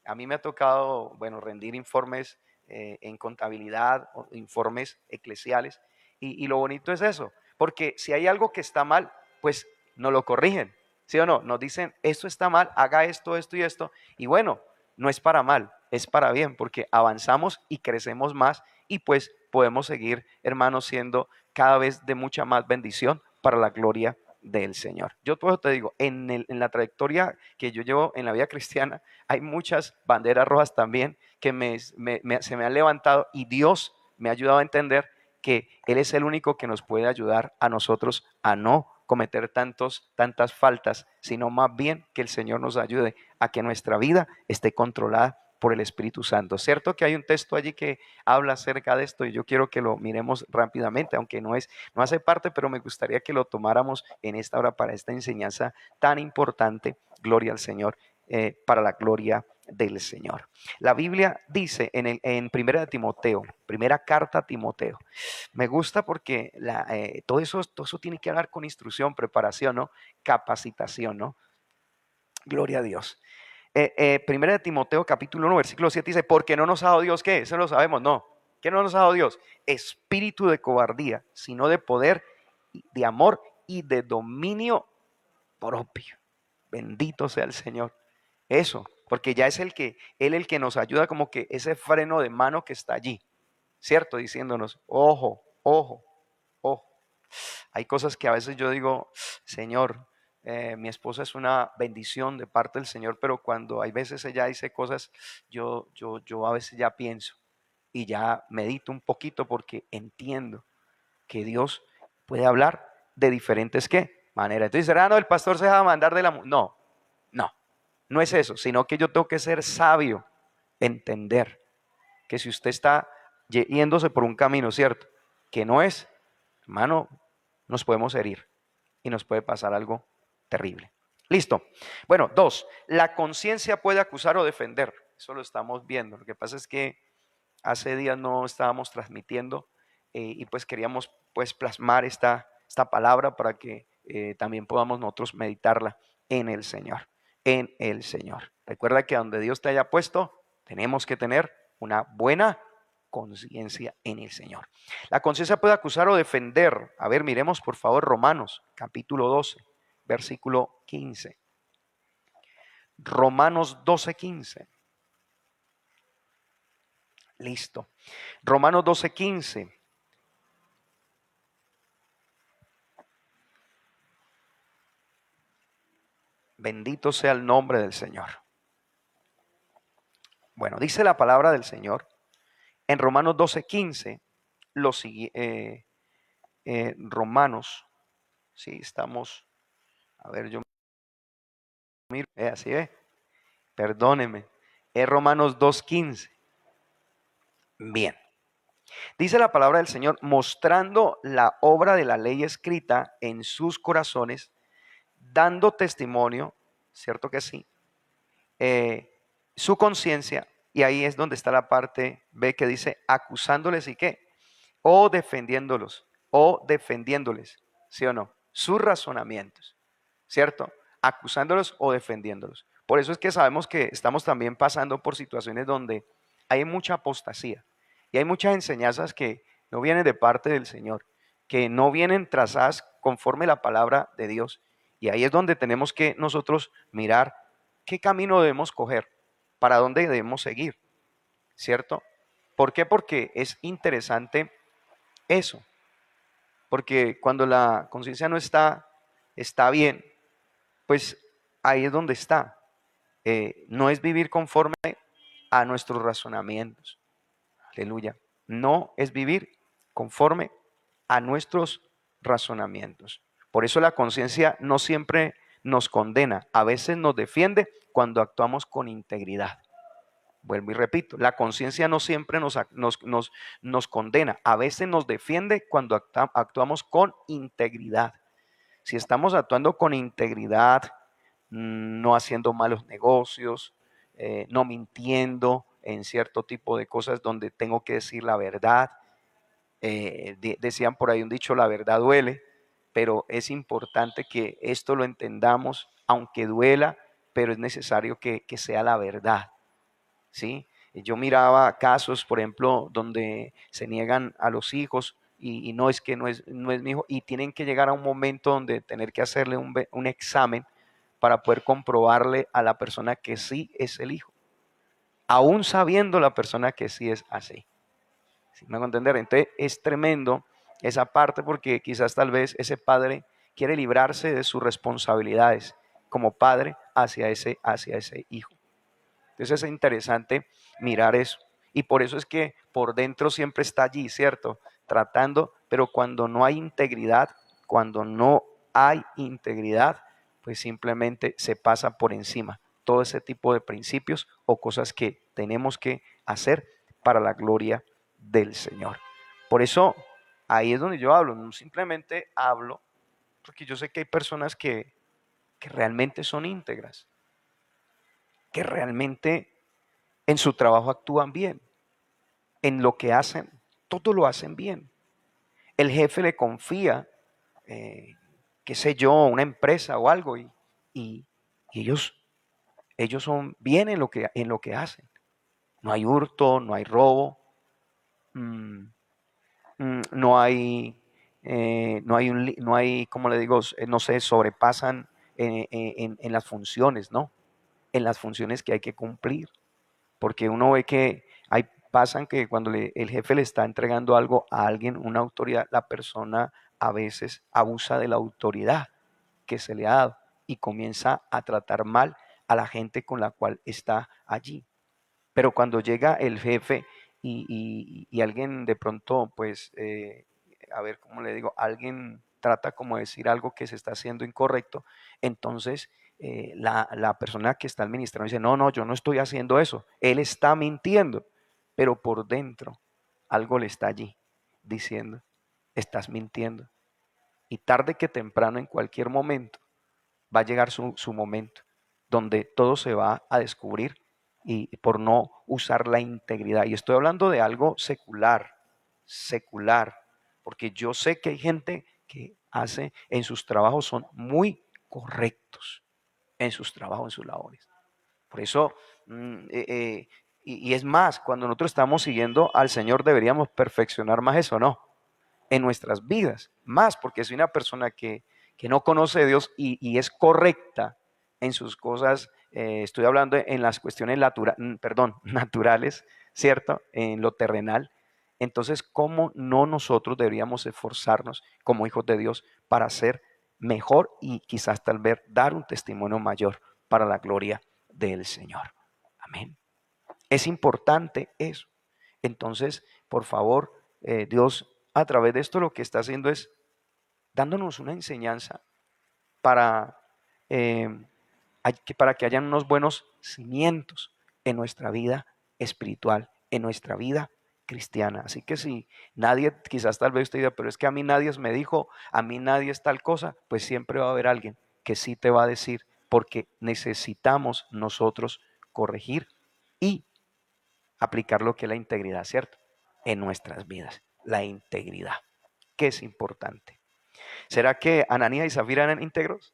A mí me ha tocado, bueno, rendir informes en contabilidad, o informes eclesiales, y lo bonito es eso, porque si hay algo que está mal, pues nos lo corrigen, ¿sí o no? Nos dicen, esto está mal, haga esto, esto y esto, y bueno, no es para mal, es para bien, porque avanzamos y crecemos más y pues podemos seguir, hermanos, siendo cada vez de mucha más bendición para la gloria del Señor. Yo por eso te digo, en la trayectoria que yo llevo en la vida cristiana, hay muchas banderas rojas también que se me han levantado y Dios me ha ayudado a entender que Él es el único que nos puede ayudar a nosotros a no cometer tantas faltas, sino más bien que el Señor nos ayude a que nuestra vida esté controlada por el Espíritu Santo. Cierto que hay un texto allí que habla acerca de esto y yo quiero que lo miremos rápidamente, aunque no hace parte, pero me gustaría que lo tomáramos en esta hora para esta enseñanza tan importante. Gloria al Señor, para la gloria del Señor. La Biblia dice en Primera de Timoteo, primera carta a Timoteo, me gusta porque todo eso tiene que hablar con instrucción, preparación, ¿no? Capacitación, ¿no? Gloria a Dios. Primera de Timoteo capítulo 1 versículo 7 dice, porque no nos ha dado Dios, ¿qué? Eso lo sabemos, no. ¿Qué no nos ha dado Dios? Espíritu de cobardía, sino de poder, de amor y de dominio propio. Bendito sea el Señor. Eso, porque ya es Él el que nos ayuda, como que ese freno de mano que está allí, ¿cierto? Diciéndonos, ojo, ojo. Hay cosas que a veces yo digo, Señor, mi esposa es una bendición de parte del Señor, pero cuando hay veces ella dice cosas, yo a veces ya pienso y ya medito un poquito porque entiendo que Dios puede hablar de diferentes ¿qué? Maneras. Entonces, no, el pastor se deja mandar de la... No, no, no es eso, sino que yo tengo que ser sabio, entender que si usted está yéndose por un camino, ¿cierto? Que no es, hermano, nos podemos herir y nos puede pasar algo terrible. Listo. Bueno, 2, la conciencia puede acusar o defender. Eso lo estamos viendo. Lo que pasa es que hace días no estábamos transmitiendo y pues queríamos pues plasmar esta palabra para que también podamos nosotros meditarla en el Señor, en el Señor. Recuerda que donde Dios te haya puesto, tenemos que tener una buena conciencia en el Señor. La conciencia puede acusar o defender. A ver, miremos por favor Romanos capítulo 12, versículo 15. Romanos 12, 15. Listo. Romanos 12, 15. Bendito sea el nombre del Señor. Bueno, dice la palabra del Señor en Romanos 12, 15. Romanos, sí, estamos, a ver, yo miro, así ve, perdóneme, es Romanos 2, 15. Bien, dice la palabra del Señor, mostrando la obra de la ley escrita en sus corazones, dando testimonio, cierto que sí, su conciencia, y ahí es donde está la parte B que dice acusándoles y qué, o defendiéndoles, ¿sí o no? Sus razonamientos, ¿cierto? Acusándolos o defendiéndolos. Por eso es que sabemos que estamos también pasando por situaciones donde hay mucha apostasía y hay muchas enseñanzas que no vienen de parte del Señor, que no vienen trazadas conforme la palabra de Dios. Y ahí es donde tenemos que nosotros mirar qué camino debemos coger, para dónde debemos seguir, ¿cierto? ¿Por qué? Porque es interesante eso, porque cuando la conciencia no está bien, pues ahí es donde está. No es vivir conforme a nuestros razonamientos. Aleluya. No es vivir conforme a nuestros razonamientos. Por eso la conciencia no siempre nos condena, a veces nos defiende cuando actuamos con integridad. Vuelvo y repito, la conciencia no siempre nos condena, a veces nos defiende cuando actuamos con integridad. Si estamos actuando con integridad, no haciendo malos negocios, no mintiendo en cierto tipo de cosas donde tengo que decir la verdad. Decían por ahí un dicho, la verdad duele, pero es importante que esto lo entendamos, aunque duela, pero es necesario que sea la verdad, ¿sí? Yo miraba casos, por ejemplo, donde se niegan a los hijos y no es que no es mi hijo y tienen que llegar a un momento donde tener que hacerle un examen para poder comprobarle a la persona que sí es el hijo, aún sabiendo la persona que sí es así. ¿Sí me hago entender? Entonces es tremendo esa parte porque quizás tal vez ese padre quiere librarse de sus responsabilidades como padre hacia ese hijo. Entonces es interesante mirar eso. Y por eso es que por dentro siempre está allí, ¿cierto? Tratando, pero cuando no hay integridad, pues simplemente se pasa por encima todo ese tipo de principios o cosas que tenemos que hacer para la gloria del Señor. Por eso ahí es donde yo hablo, no simplemente hablo, porque yo sé que hay personas que realmente son íntegras, que realmente en su trabajo actúan bien, en lo que hacen, todo lo hacen bien. El jefe le confía, qué sé yo, una empresa o algo y, y ellos son bien en lo que hacen. No hay hurto, no hay robo, mm, no hay, como le digo, no se sobrepasan en las funciones, ¿no? En las funciones que hay que cumplir. Porque uno ve que pasan que cuando el jefe le está entregando algo a alguien, una autoridad, la persona a veces abusa de la autoridad que se le ha dado y comienza a tratar mal a la gente con la cual está allí. Pero cuando llega el jefe y alguien de pronto, pues, a ver, ¿cómo le digo? Alguien trata como de decir algo que se está haciendo incorrecto, entonces la persona que está administrando dice, no, no, yo no estoy haciendo eso, él está mintiendo, pero por dentro algo le está allí diciendo, estás mintiendo. Y tarde que temprano, en cualquier momento, va a llegar su momento donde todo se va a descubrir y por no usar la integridad. Y estoy hablando de algo secular, porque yo sé que hay gente que hace en sus trabajos, son muy correctos en sus trabajos, en sus labores. Por eso, y es más, cuando nosotros estamos siguiendo al Señor deberíamos perfeccionar más eso, ¿no? En nuestras vidas, más porque soy una persona que no conoce a Dios y es correcta en sus cosas, estoy hablando en las cuestiones naturales, ¿cierto? En lo terrenal. Entonces, ¿cómo no nosotros deberíamos esforzarnos como hijos de Dios para ser mejor y quizás tal vez dar un testimonio mayor para la gloria del Señor? Amén. Es importante eso. Entonces, por favor, Dios a través de esto lo que está haciendo es dándonos una enseñanza para, eh, para que hayan unos buenos cimientos en nuestra vida espiritual, en nuestra vida cristiana. Así que si nadie, quizás tal vez usted diga, pero es que a mí nadie me dijo, a mí nadie es tal cosa, pues siempre va a haber alguien que sí te va a decir, porque necesitamos nosotros corregir y aplicar lo que es la integridad, ¿cierto? En nuestras vidas, la integridad, que es importante. ¿Será que Ananías y Zafira eran íntegros?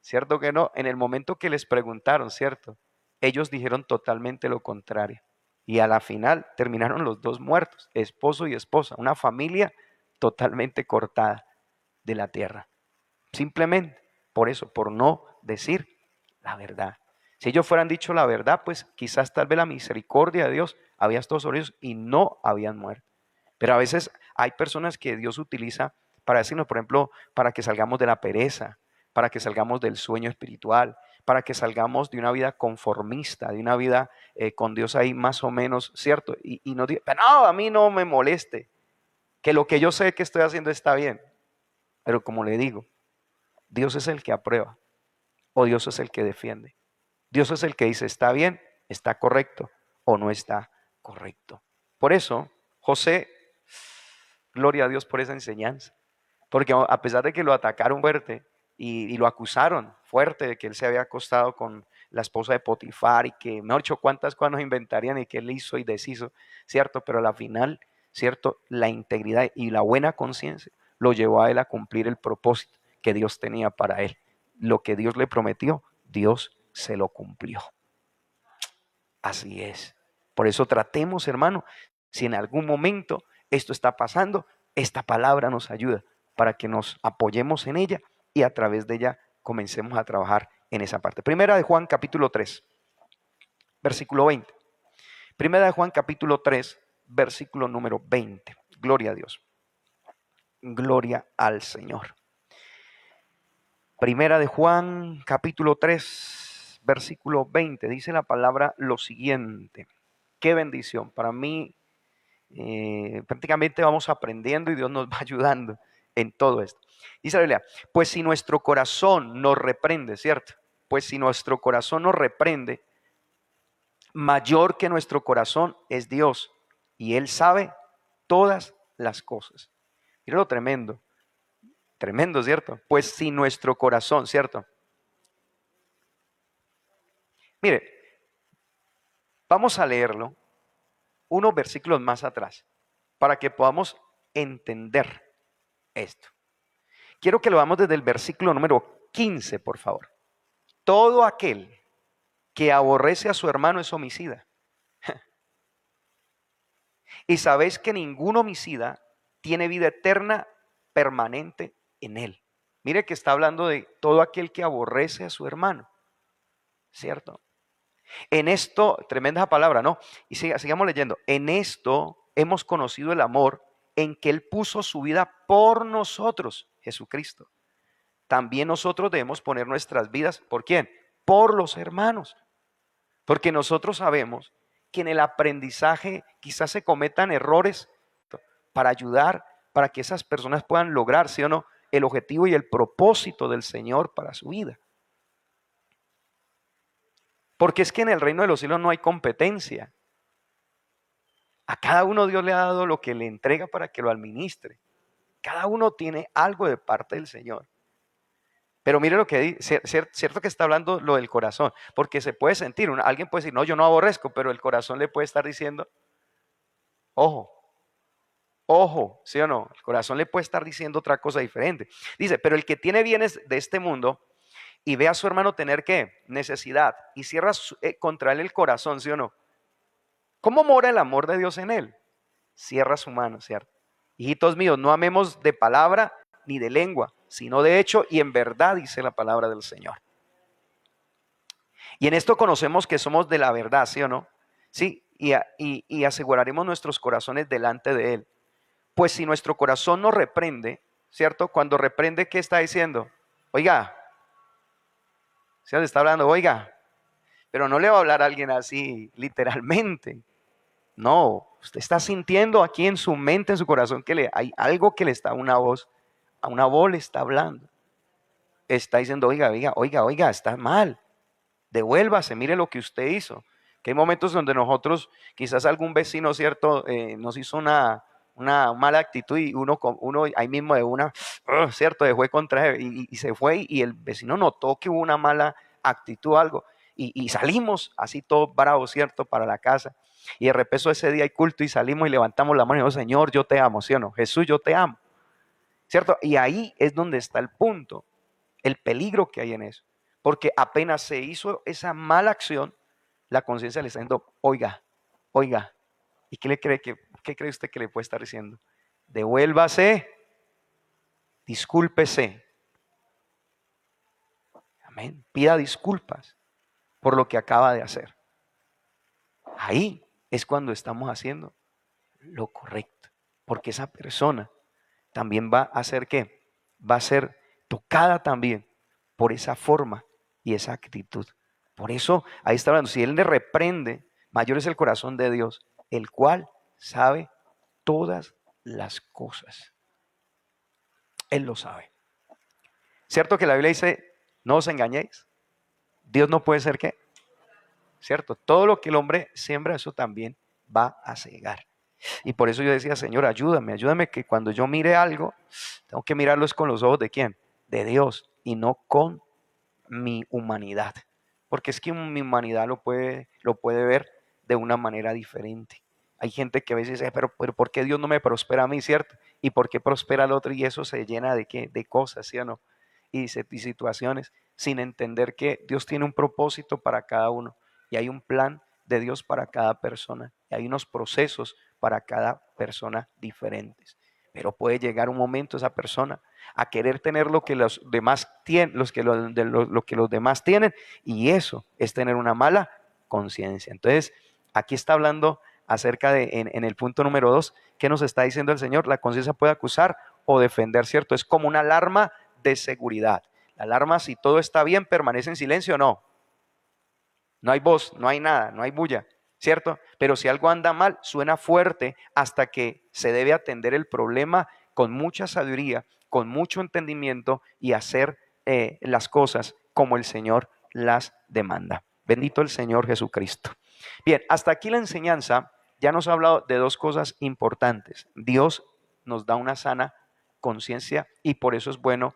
¿Cierto que no? En el momento que les preguntaron, ¿cierto? Ellos dijeron totalmente lo contrario. Y a la final terminaron los dos muertos, esposo y esposa, una familia totalmente cortada de la tierra. Simplemente por eso, por no decir la verdad. Si ellos fueran dicho la verdad, pues quizás tal vez la misericordia de Dios había estado sobre ellos y no habían muerto. Pero a veces hay personas que Dios utiliza para decirnos, por ejemplo, para que salgamos de la pereza, para que salgamos del sueño espiritual, para que salgamos de una vida conformista, de una vida con Dios ahí más o menos, ¿cierto? Y no diga, no, a mí no me moleste, que lo que yo sé que estoy haciendo está bien. Pero como le digo, Dios es el que aprueba o Dios es el que defiende. Dios es el que dice, está bien, está correcto o no está correcto. Por eso, José, gloria a Dios por esa enseñanza. Porque a pesar de que lo atacaron fuerte y lo acusaron fuerte de que él se había acostado con la esposa de Potifar y que, mejor dicho, cuántas cosas nos inventarían y que él hizo y deshizo, ¿cierto? Pero a la final, ¿cierto? La integridad y la buena conciencia lo llevó a él a cumplir el propósito que Dios tenía para él. Lo que Dios le prometió, Dios se lo cumplió. Así es. Por eso tratemos, hermano, si en algún momento esto está pasando, esta palabra nos ayuda para que nos apoyemos en ella y a través de ella comencemos a trabajar en esa parte. Primera de Juan capítulo 3, versículo 20. Primera de Juan capítulo 3, versículo número 20. Gloria a Dios. Gloria al Señor. Primera de Juan capítulo 3, versículo 20. Dice la palabra lo siguiente. Qué bendición. Para mí prácticamente vamos aprendiendo y Dios nos va ayudando en todo esto. Dice la Biblia, pues si nuestro corazón nos reprende, ¿cierto? Pues si nuestro corazón nos reprende, mayor que nuestro corazón es Dios y Él sabe todas las cosas. Mira lo tremendo, tremendo, ¿cierto? Pues si nuestro corazón, ¿cierto? Mire, vamos a leerlo unos versículos más atrás para que podamos entender esto. Quiero que lo veamos desde el versículo número 15, por favor. Todo aquel que aborrece a su hermano es homicida. Y sabéis que ningún homicida tiene vida eterna permanente en él. Mire que está hablando de todo aquel que aborrece a su hermano. ¿Cierto? En esto, tremenda palabra, ¿no? Y sigamos leyendo. En esto hemos conocido el amor en que Él puso su vida por nosotros, Jesucristo. También nosotros debemos poner nuestras vidas, ¿por quién? Por los hermanos. Porque nosotros sabemos que en el aprendizaje quizás se cometan errores para ayudar, para que esas personas puedan lograr, ¿sí o no?, el objetivo y el propósito del Señor para su vida. Porque es que en el reino de los cielos no hay competencia. A cada uno Dios le ha dado lo que le entrega para que lo administre. Cada uno tiene algo de parte del Señor. Pero mire lo que dice, cierto que está hablando lo del corazón, porque se puede sentir, alguien puede decir, no, yo no aborrezco, pero el corazón le puede estar diciendo, ojo, ojo, ¿sí o no? El corazón le puede estar diciendo otra cosa diferente. Dice, pero el que tiene bienes de este mundo y ve a su hermano tener, ¿qué? Necesidad, y cierra contra él el corazón, ¿sí o no? ¿Cómo mora el amor de Dios en él? Cierra su mano, ¿cierto? Hijitos míos, no amemos de palabra ni de lengua, sino de hecho y en verdad, dice la palabra del Señor. Y en esto conocemos que somos de la verdad, ¿sí o no? Sí, y aseguraremos nuestros corazones delante de Él. Pues si nuestro corazón nos reprende, ¿cierto? Cuando reprende, ¿qué está diciendo? Oiga, ¿sí le está hablando? Oiga, pero no le va a hablar a alguien así literalmente. No, usted está sintiendo aquí en su mente, en su corazón, que hay algo que le está, una voz le está hablando. Está diciendo, oiga, está mal. Devuélvase, mire lo que usted hizo. Que hay momentos donde nosotros, quizás algún vecino, ¿cierto? Nos hizo una mala actitud y uno ahí mismo de una, ¿cierto? Dejó contra él y se fue y el vecino notó que hubo una mala actitud o algo. Y salimos así todos bravos, ¿cierto? Para la casa. Y de repente ese día hay culto y salimos y levantamos la mano y decimos, Señor, yo te amo, ¿sí o no? Jesús, yo te amo, ¿cierto? Y ahí es donde está el punto, el peligro que hay en eso. Porque apenas se hizo esa mala acción, la conciencia le está diciendo, oiga. ¿Y qué cree usted que le puede estar diciendo? Devuélvase, discúlpese. Amén. Pida disculpas por lo que acaba de hacer. Ahí es cuando estamos haciendo lo correcto. Porque esa persona también va a ser ¿qué? Va a ser tocada también por esa forma y esa actitud. Por eso ahí está hablando, si Él le reprende, mayor es el corazón de Dios, el cual sabe todas las cosas. Él lo sabe. ¿Cierto que la Biblia dice, no os engañéis? Dios no puede ser ¿qué? ¿Cierto? Todo lo que el hombre siembra, eso también va a cegar. Y por eso yo decía, Señor, ayúdame que cuando yo mire algo, tengo que mirarlo es con los ojos de ¿quién? De Dios y no con mi humanidad. Porque es que mi humanidad lo puede ver de una manera diferente. Hay gente que a veces dice, pero ¿por qué Dios no me prospera a mí, cierto? ¿Y por qué prospera al otro? Y eso se llena de ¿qué? De cosas, ¿sí o no? Y situaciones, sin entender que Dios tiene un propósito para cada uno. Y hay un plan de Dios para cada persona. Y hay unos procesos para cada persona diferentes. Pero puede llegar un momento esa persona a querer tener lo que los demás tienen, lo que los demás tienen, y eso es tener una mala conciencia. Entonces, aquí está hablando acerca de, en el punto número 2, ¿qué nos está diciendo el Señor? La conciencia puede acusar o defender, ¿cierto? Es como una alarma de seguridad. La alarma, si todo está bien, permanece en silencio o no. No hay voz, no hay nada, no hay bulla, ¿cierto? Pero si algo anda mal, suena fuerte hasta que se debe atender el problema con mucha sabiduría, con mucho entendimiento y hacer las cosas como el Señor las demanda. Bendito el Señor Jesucristo. Bien, hasta aquí la enseñanza ya nos ha hablado de dos cosas importantes. Dios nos da una sana conciencia y por eso es bueno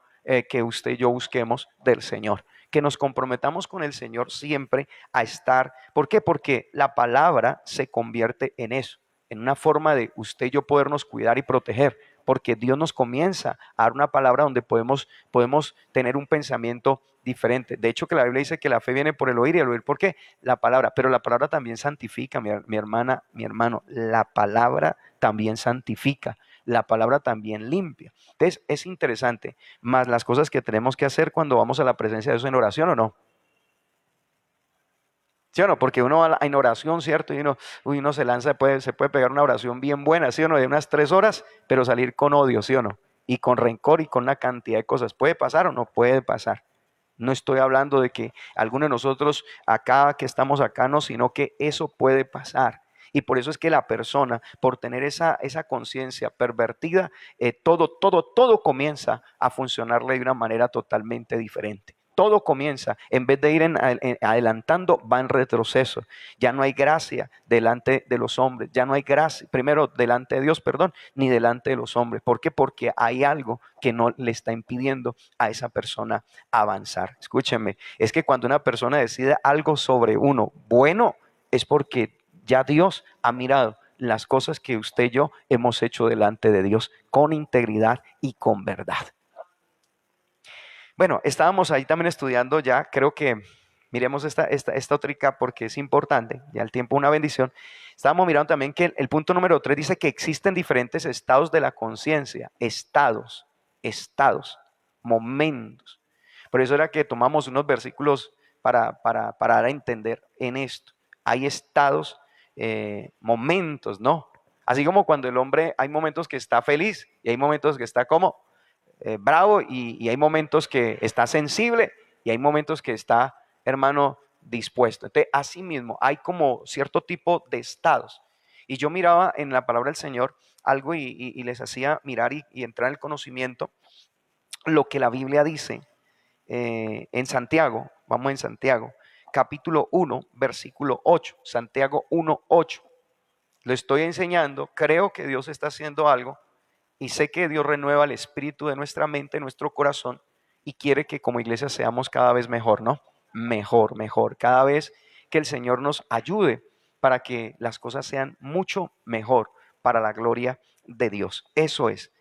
que usted y yo busquemos del Señor. Que nos comprometamos con el Señor siempre a estar. ¿Por qué? Porque la palabra se convierte en eso, en una forma de usted y yo podernos cuidar y proteger, porque Dios nos comienza a dar una palabra donde podemos tener un pensamiento diferente. De hecho, que la Biblia dice que la fe viene por el oír y el oír, ¿por qué? La palabra, pero la palabra también santifica, mi hermana, mi hermano, la palabra también santifica. La palabra también limpia. Entonces es interesante, más las cosas que tenemos que hacer cuando vamos a la presencia de Dios en oración, ¿o no? ¿Sí o no? Porque uno va en oración, ¿cierto? Y uno se lanza, se puede pegar una oración bien buena, ¿sí o no? De unas 3 horas, pero salir con odio, ¿sí o no? Y con rencor y con una cantidad de cosas. ¿Puede pasar o no puede pasar? No estoy hablando de que alguno de nosotros acá, que estamos acá, no, sino que eso puede pasar. Y por eso es que la persona, por tener esa conciencia pervertida, todo comienza a funcionarle de una manera totalmente diferente. Todo comienza, en vez de ir adelantando, va en retroceso. Ya no hay gracia delante de los hombres, ya no hay gracia, primero delante de Dios, perdón, ni delante de los hombres. ¿Por qué? Porque hay algo que no le está impidiendo a esa persona avanzar. Escúchenme, es que cuando una persona decide algo sobre uno bueno, es porque ya Dios ha mirado las cosas que usted y yo hemos hecho delante de Dios con integridad y con verdad. Bueno, estábamos ahí también estudiando ya, creo que miremos esta otrica porque es importante, ya el tiempo una bendición. Estábamos mirando también que el punto número 3 dice que existen diferentes estados de la conciencia, estados, momentos. Por eso era que tomamos unos versículos para dar a entender en esto. Hay estados, momentos, ¿no? Así como cuando el hombre, hay momentos que está feliz y hay momentos que está como bravo y hay momentos que está sensible y hay momentos que está, hermano, dispuesto. Entonces, así mismo, hay como cierto tipo de estados. Y yo miraba en la palabra del Señor algo y les hacía mirar y entrar en el conocimiento lo que la Biblia dice en Santiago. Vamos en Santiago, capítulo 1, versículo 8. Santiago 1, 8. Lo estoy enseñando, creo que Dios está haciendo algo y sé que Dios renueva el espíritu de nuestra mente, nuestro corazón, y quiere que como iglesia seamos cada vez mejor, ¿no? Mejor. Cada vez que el Señor nos ayude para que las cosas sean mucho mejor para la gloria de Dios. Eso es.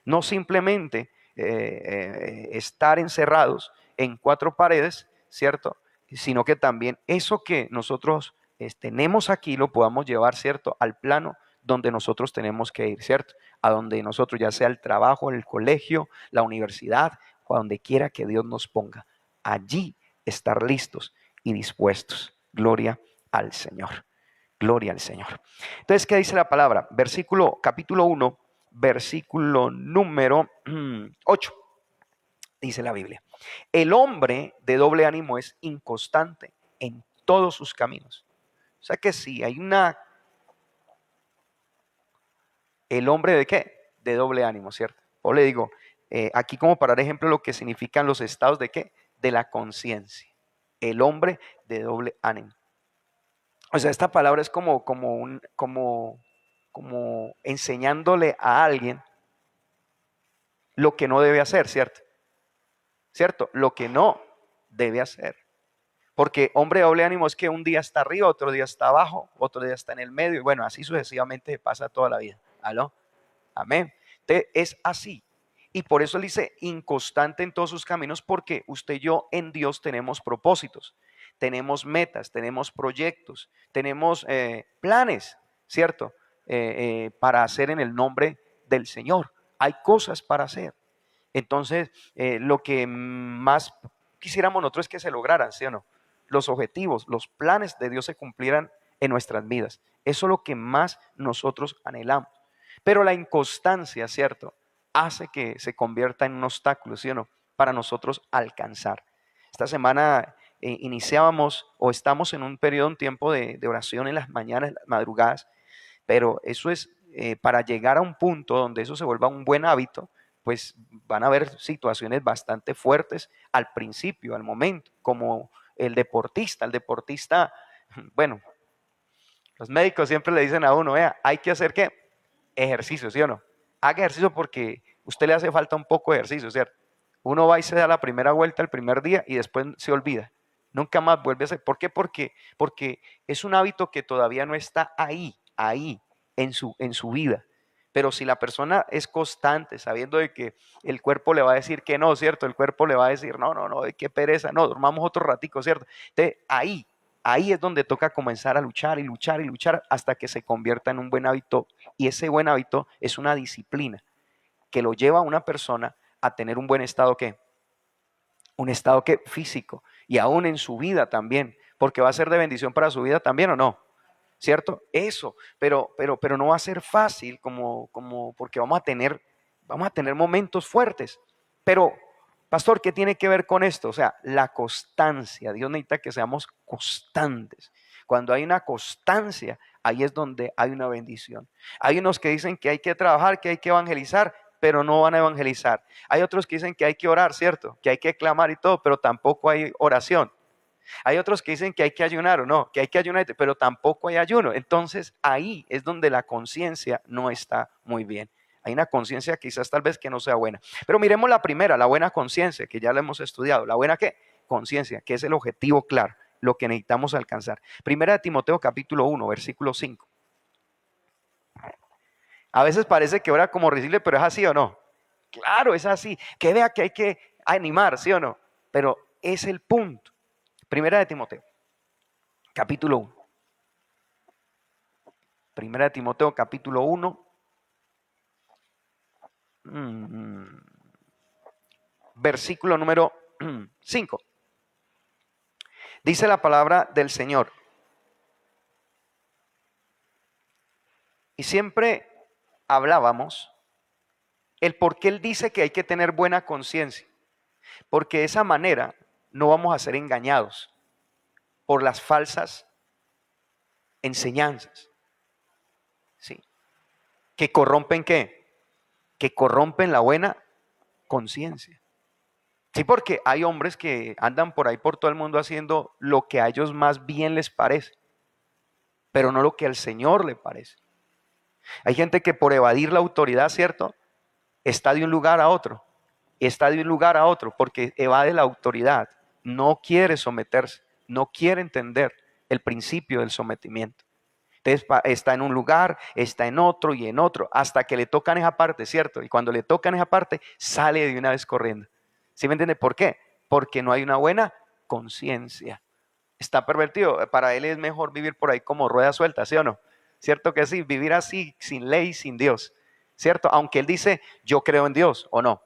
No simplemente estar encerrados en 4 paredes, ¿cierto? Sino que también eso que nosotros tenemos aquí lo podamos llevar, ¿cierto? Al plano donde nosotros tenemos que ir, ¿cierto? A donde nosotros, ya sea el trabajo, el colegio, la universidad, o a donde quiera que Dios nos ponga. Allí estar listos y dispuestos. Gloria al Señor. Gloria al Señor. Entonces, ¿qué dice la palabra? Capítulo 1, versículo número 8. Dice la Biblia. El hombre de doble ánimo es inconstante en todos sus caminos. O sea que sí, hay una... ¿El hombre de qué? De doble ánimo, ¿cierto? O le digo, aquí como para dar ejemplo lo que significan los estados de qué? De la conciencia. El hombre de doble ánimo. O sea, esta palabra es como enseñándole a alguien lo que no debe hacer, ¿cierto? ¿Cierto? Lo que no debe hacer. Porque hombre de doble ánimo es que un día está arriba, otro día está abajo, otro día está en el medio, y bueno, así sucesivamente pasa toda la vida. ¿Aló? Amén. Entonces, es así. Y por eso él dice inconstante en todos sus caminos, porque usted y yo en Dios tenemos propósitos, tenemos metas, tenemos proyectos, tenemos planes, ¿cierto? Para hacer en el nombre del Señor. Hay cosas para hacer. Entonces, lo que más quisiéramos nosotros es que se lograran, ¿sí o no? Los objetivos, los planes de Dios se cumplieran en nuestras vidas. Eso es lo que más nosotros anhelamos. Pero la inconstancia, ¿cierto? Hace que se convierta en un obstáculo, ¿sí o no? Para nosotros alcanzar. Esta semana iniciábamos o estamos en un periodo, un tiempo de oración en las mañanas, en las madrugadas, pero eso es para llegar a un punto donde eso se vuelva un buen hábito, pues van a haber situaciones bastante fuertes al principio, al momento, como el deportista. El deportista, bueno, los médicos siempre le dicen a uno, vea, hay que hacer ¿qué? Ejercicio, ¿sí o no? Haga ejercicio porque usted le hace falta un poco de ejercicio, ¿cierto? Uno va y se da la primera vuelta el primer día y después se olvida. Nunca más vuelve a hacer. ¿Por qué? Porque es un hábito que todavía no está ahí, en su vida. Pero si la persona es constante, sabiendo de que el cuerpo le va a decir que no, ¿cierto? El cuerpo le va a decir, no, qué pereza, no, dormamos otro ratico, ¿cierto? Entonces, ahí es donde toca comenzar a luchar y luchar hasta que se convierta en un buen hábito. Y ese buen hábito es una disciplina que lo lleva a una persona a tener un buen estado, ¿qué? Un estado que físico y aún en su vida también, porque va a ser de bendición para su vida también, ¿o no? ¿Cierto? Eso, pero no va a ser fácil porque vamos a tener momentos fuertes. Pero, pastor, ¿qué tiene que ver con esto? O sea, la constancia. Dios necesita que seamos constantes. Cuando hay una constancia, ahí es donde hay una bendición. Hay unos que dicen que hay que trabajar, que hay que evangelizar, pero no van a evangelizar. Hay otros que dicen que hay que orar, ¿cierto? Que hay que clamar y todo, pero tampoco hay oración. Hay otros que dicen que hay que ayunar o no, que hay que ayunar, pero tampoco hay ayuno. Entonces ahí es donde la conciencia no está muy bien. Hay una conciencia quizás tal vez que no sea buena. Pero miremos la primera, la buena conciencia, que ya la hemos estudiado. ¿La buena qué? Conciencia, que es el objetivo claro, lo que necesitamos alcanzar. Primera de Timoteo capítulo 1, versículo 5. A veces parece que ahora como risible, pero es así o no. Claro, es así. Que vea que hay que animar, ¿sí o no? Pero es el punto. Primera de Timoteo, capítulo 1. Primera de Timoteo, capítulo 1. Versículo número 5. Dice la palabra del Señor. Y siempre hablábamos el por qué Él dice que hay que tener buena conciencia. Porque de esa manera no vamos a ser engañados por las falsas enseñanzas. ¿Sí? ¿Que corrompen qué? Que corrompen la buena conciencia. Sí, porque hay hombres que andan por ahí por todo el mundo haciendo lo que a ellos más bien les parece, pero no lo que al Señor le parece. Hay gente que por evadir la autoridad, ¿cierto? Está de un lugar a otro, está de un lugar a otro, porque evade la autoridad, no quiere someterse, no quiere entender el principio del sometimiento. Entonces está en un lugar, está en otro y en otro, hasta que le tocan esa parte, ¿cierto? Y cuando le tocan esa parte, sale de una vez corriendo. ¿Sí me entiende por qué? Porque no hay una buena conciencia. Está pervertido. Para él es mejor vivir por ahí como rueda suelta, ¿sí o no? ¿Cierto que sí? Vivir así, sin ley, sin Dios. ¿Cierto? Aunque él dice, yo creo en Dios, ¿o no?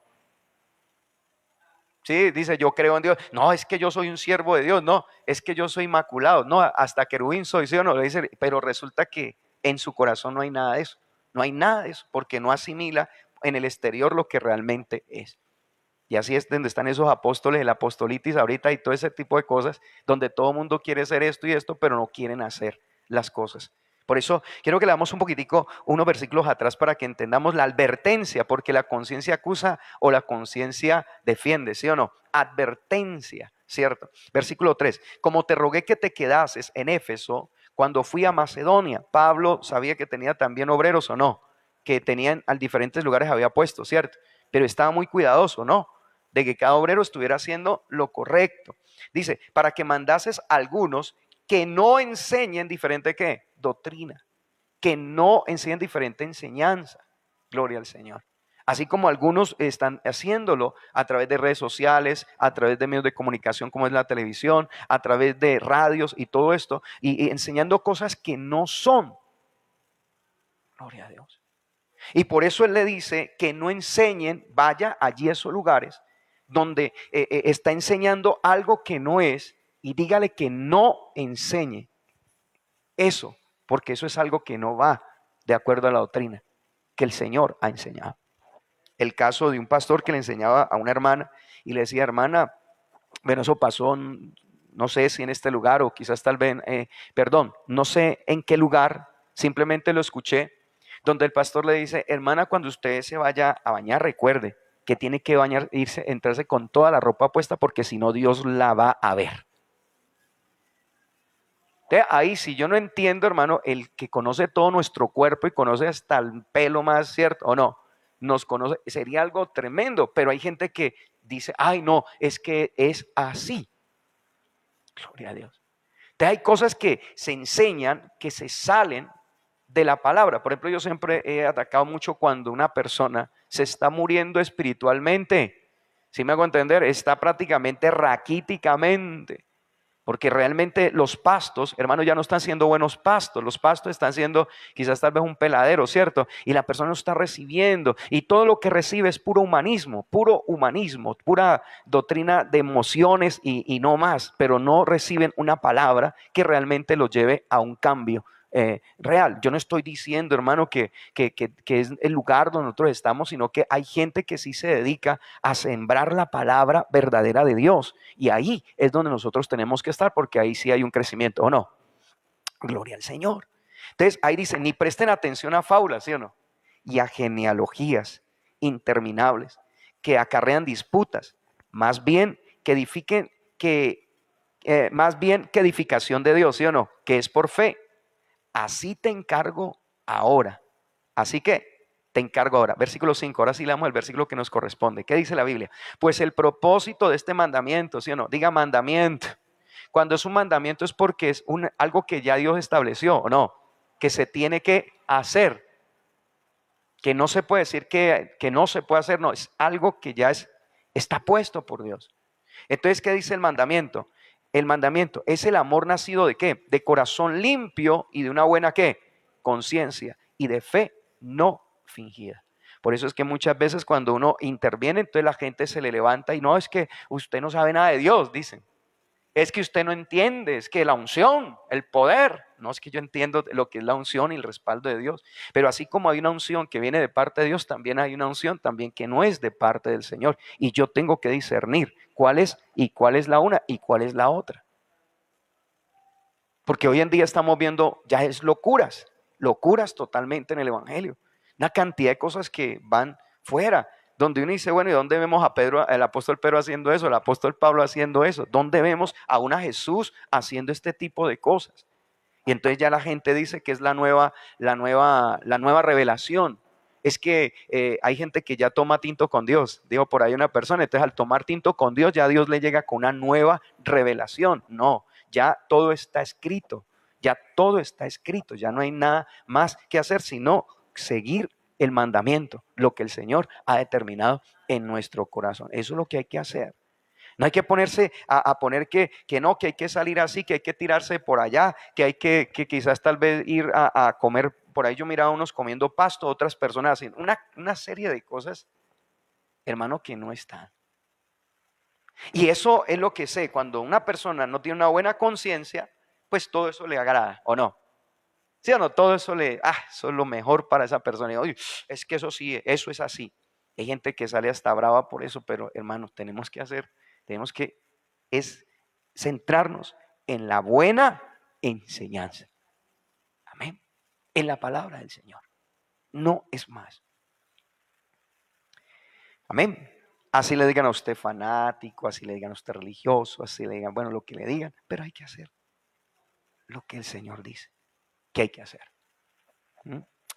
Sí, dice, yo creo en Dios. No, es que yo soy un siervo de Dios. No, es que yo soy inmaculado. No, hasta querubín soy, ¿sí o no? Le dice, pero resulta que en su corazón no hay nada de eso. No hay nada de eso, porque no asimila en el exterior lo que realmente es. Y así es donde están esos apóstoles, el apostolitis ahorita y todo ese tipo de cosas, donde todo el mundo quiere hacer esto y esto, pero no quieren hacer las cosas. Por eso quiero que leamos un poquitico unos versículos atrás para que entendamos la advertencia, porque la conciencia acusa o la conciencia defiende, ¿sí o no? Advertencia, ¿cierto? Versículo 3, como te rogué que te quedases en Éfeso cuando fui a Macedonia. Pablo sabía que tenía también obreros o no, que tenían a diferentes lugares había puesto, ¿cierto? Pero estaba muy cuidadoso, ¿no? De que cada obrero estuviera haciendo lo correcto. Dice, para que mandases a algunos que no enseñen diferente ¿qué? Doctrina, que no enseñen diferente enseñanza. Gloria al Señor. Así como algunos están haciéndolo a través de redes sociales, a través de medios de comunicación como es la televisión, a través de radios y todo esto, y enseñando cosas que no son. Gloria a Dios. Y por eso Él le dice que no enseñen, vaya allí a esos lugares donde está enseñando algo que no es, y dígale que no enseñe eso, porque eso es algo que no va de acuerdo a la doctrina que el Señor ha enseñado. El caso de un pastor que le enseñaba a una hermana y le decía, hermana, bueno, eso pasó, no sé si en este lugar o quizás tal vez, perdón, no sé en qué lugar, simplemente lo escuché, donde el pastor le dice, hermana, cuando usted se vaya a bañar, recuerde que tiene que bañar, entrarse con toda la ropa puesta porque si no Dios la va a ver. Entonces, ahí si yo no entiendo, hermano, el que conoce todo nuestro cuerpo y conoce hasta el pelo más, ¿cierto? ¿O no? Nos conoce, sería algo tremendo, pero hay gente que dice, ay no, es que es así. Gloria a Dios. Entonces hay cosas que se enseñan, que se salen de la palabra. Por ejemplo, yo siempre he atacado mucho cuando una persona se está muriendo espiritualmente. ¿Sí me hago entender? Está prácticamente raquíticamente. Porque realmente los pastos, hermanos, ya no están siendo buenos pastos. Los pastos están siendo quizás tal vez un peladero, ¿cierto? Y la persona no está recibiendo. Y todo lo que recibe es puro humanismo, pura doctrina de emociones y no más. Pero no reciben una palabra que realmente los lleve a un cambio real. Yo no estoy diciendo, hermano, que es el lugar donde nosotros estamos, sino que hay gente que sí se dedica a sembrar la palabra verdadera de Dios. Y ahí es donde nosotros tenemos que estar, porque ahí sí hay un crecimiento, ¿o no? Gloria al Señor. Entonces ahí dice, ni presten atención a fábulas, ¿sí o no? Y a genealogías interminables que acarrean disputas, más bien que edifiquen, más bien que edificación de Dios, ¿sí o no? Que es por fe. Así te encargo ahora. Así que te encargo ahora. Versículo 5. Ahora sí leamos el versículo que nos corresponde. ¿Qué dice la Biblia? Pues el propósito de este mandamiento, ¿sí o no? Diga mandamiento. Cuando es un mandamiento es porque es algo que ya Dios estableció, ¿o no? Que se tiene que hacer. Que no se puede decir que no se puede hacer, no. Es algo que ya está puesto por Dios. Entonces, ¿qué dice el mandamiento? El mandamiento es el amor nacido ¿de qué? De corazón limpio y de una buena ¿qué? Conciencia y de fe no fingida. Por eso es que muchas veces cuando uno interviene, entonces la gente se le levanta y no, es que usted no sabe nada de Dios, dicen. Es que usted no entiende, es que la unción, el poder, no es que yo entiendo lo que es la unción y el respaldo de Dios, pero así como hay una unción que viene de parte de Dios, también hay una unción también que no es de parte del Señor. Y yo tengo que discernir cuál es y cuál es la una y cuál es la otra. Porque hoy en día estamos viendo, ya es locuras totalmente en el Evangelio. Una cantidad de cosas que van fuera. Donde uno dice, bueno, ¿y dónde vemos a Pedro, el apóstol Pedro haciendo eso, el apóstol Pablo haciendo eso? ¿Dónde vemos a una Jesús haciendo este tipo de cosas? Y entonces ya la gente dice que es la nueva revelación. Es que hay gente que ya toma tinto con Dios. Digo, por ahí una persona, entonces al tomar tinto con Dios, ya Dios le llega con una nueva revelación. No, ya todo está escrito. Ya todo está escrito. Ya no hay nada más que hacer, sino seguir el mandamiento, lo que el Señor ha determinado en nuestro corazón. Eso es lo que hay que hacer. No hay que ponerse a poner que no, que hay que salir así, que hay que tirarse por allá, que hay que quizás tal vez ir a comer. Por ahí yo miraba a unos comiendo pasto, otras personas haciendo una serie de cosas, hermano, que no están. Y eso es lo que sé, cuando una persona no tiene una buena conciencia, pues todo eso le agrada, ¿o no? ¿Sí o no? Todo eso eso es lo mejor para esa persona. Y, oye, es que eso sí, eso es así. Hay gente que sale hasta brava por eso, pero hermanos, tenemos que es centrarnos en la buena enseñanza. Amén. En la palabra del Señor. No es más. Amén. Así le digan a usted fanático, así le digan a usted religioso, así le digan, bueno, lo que le digan, pero hay que hacer lo que el Señor dice que hay que hacer.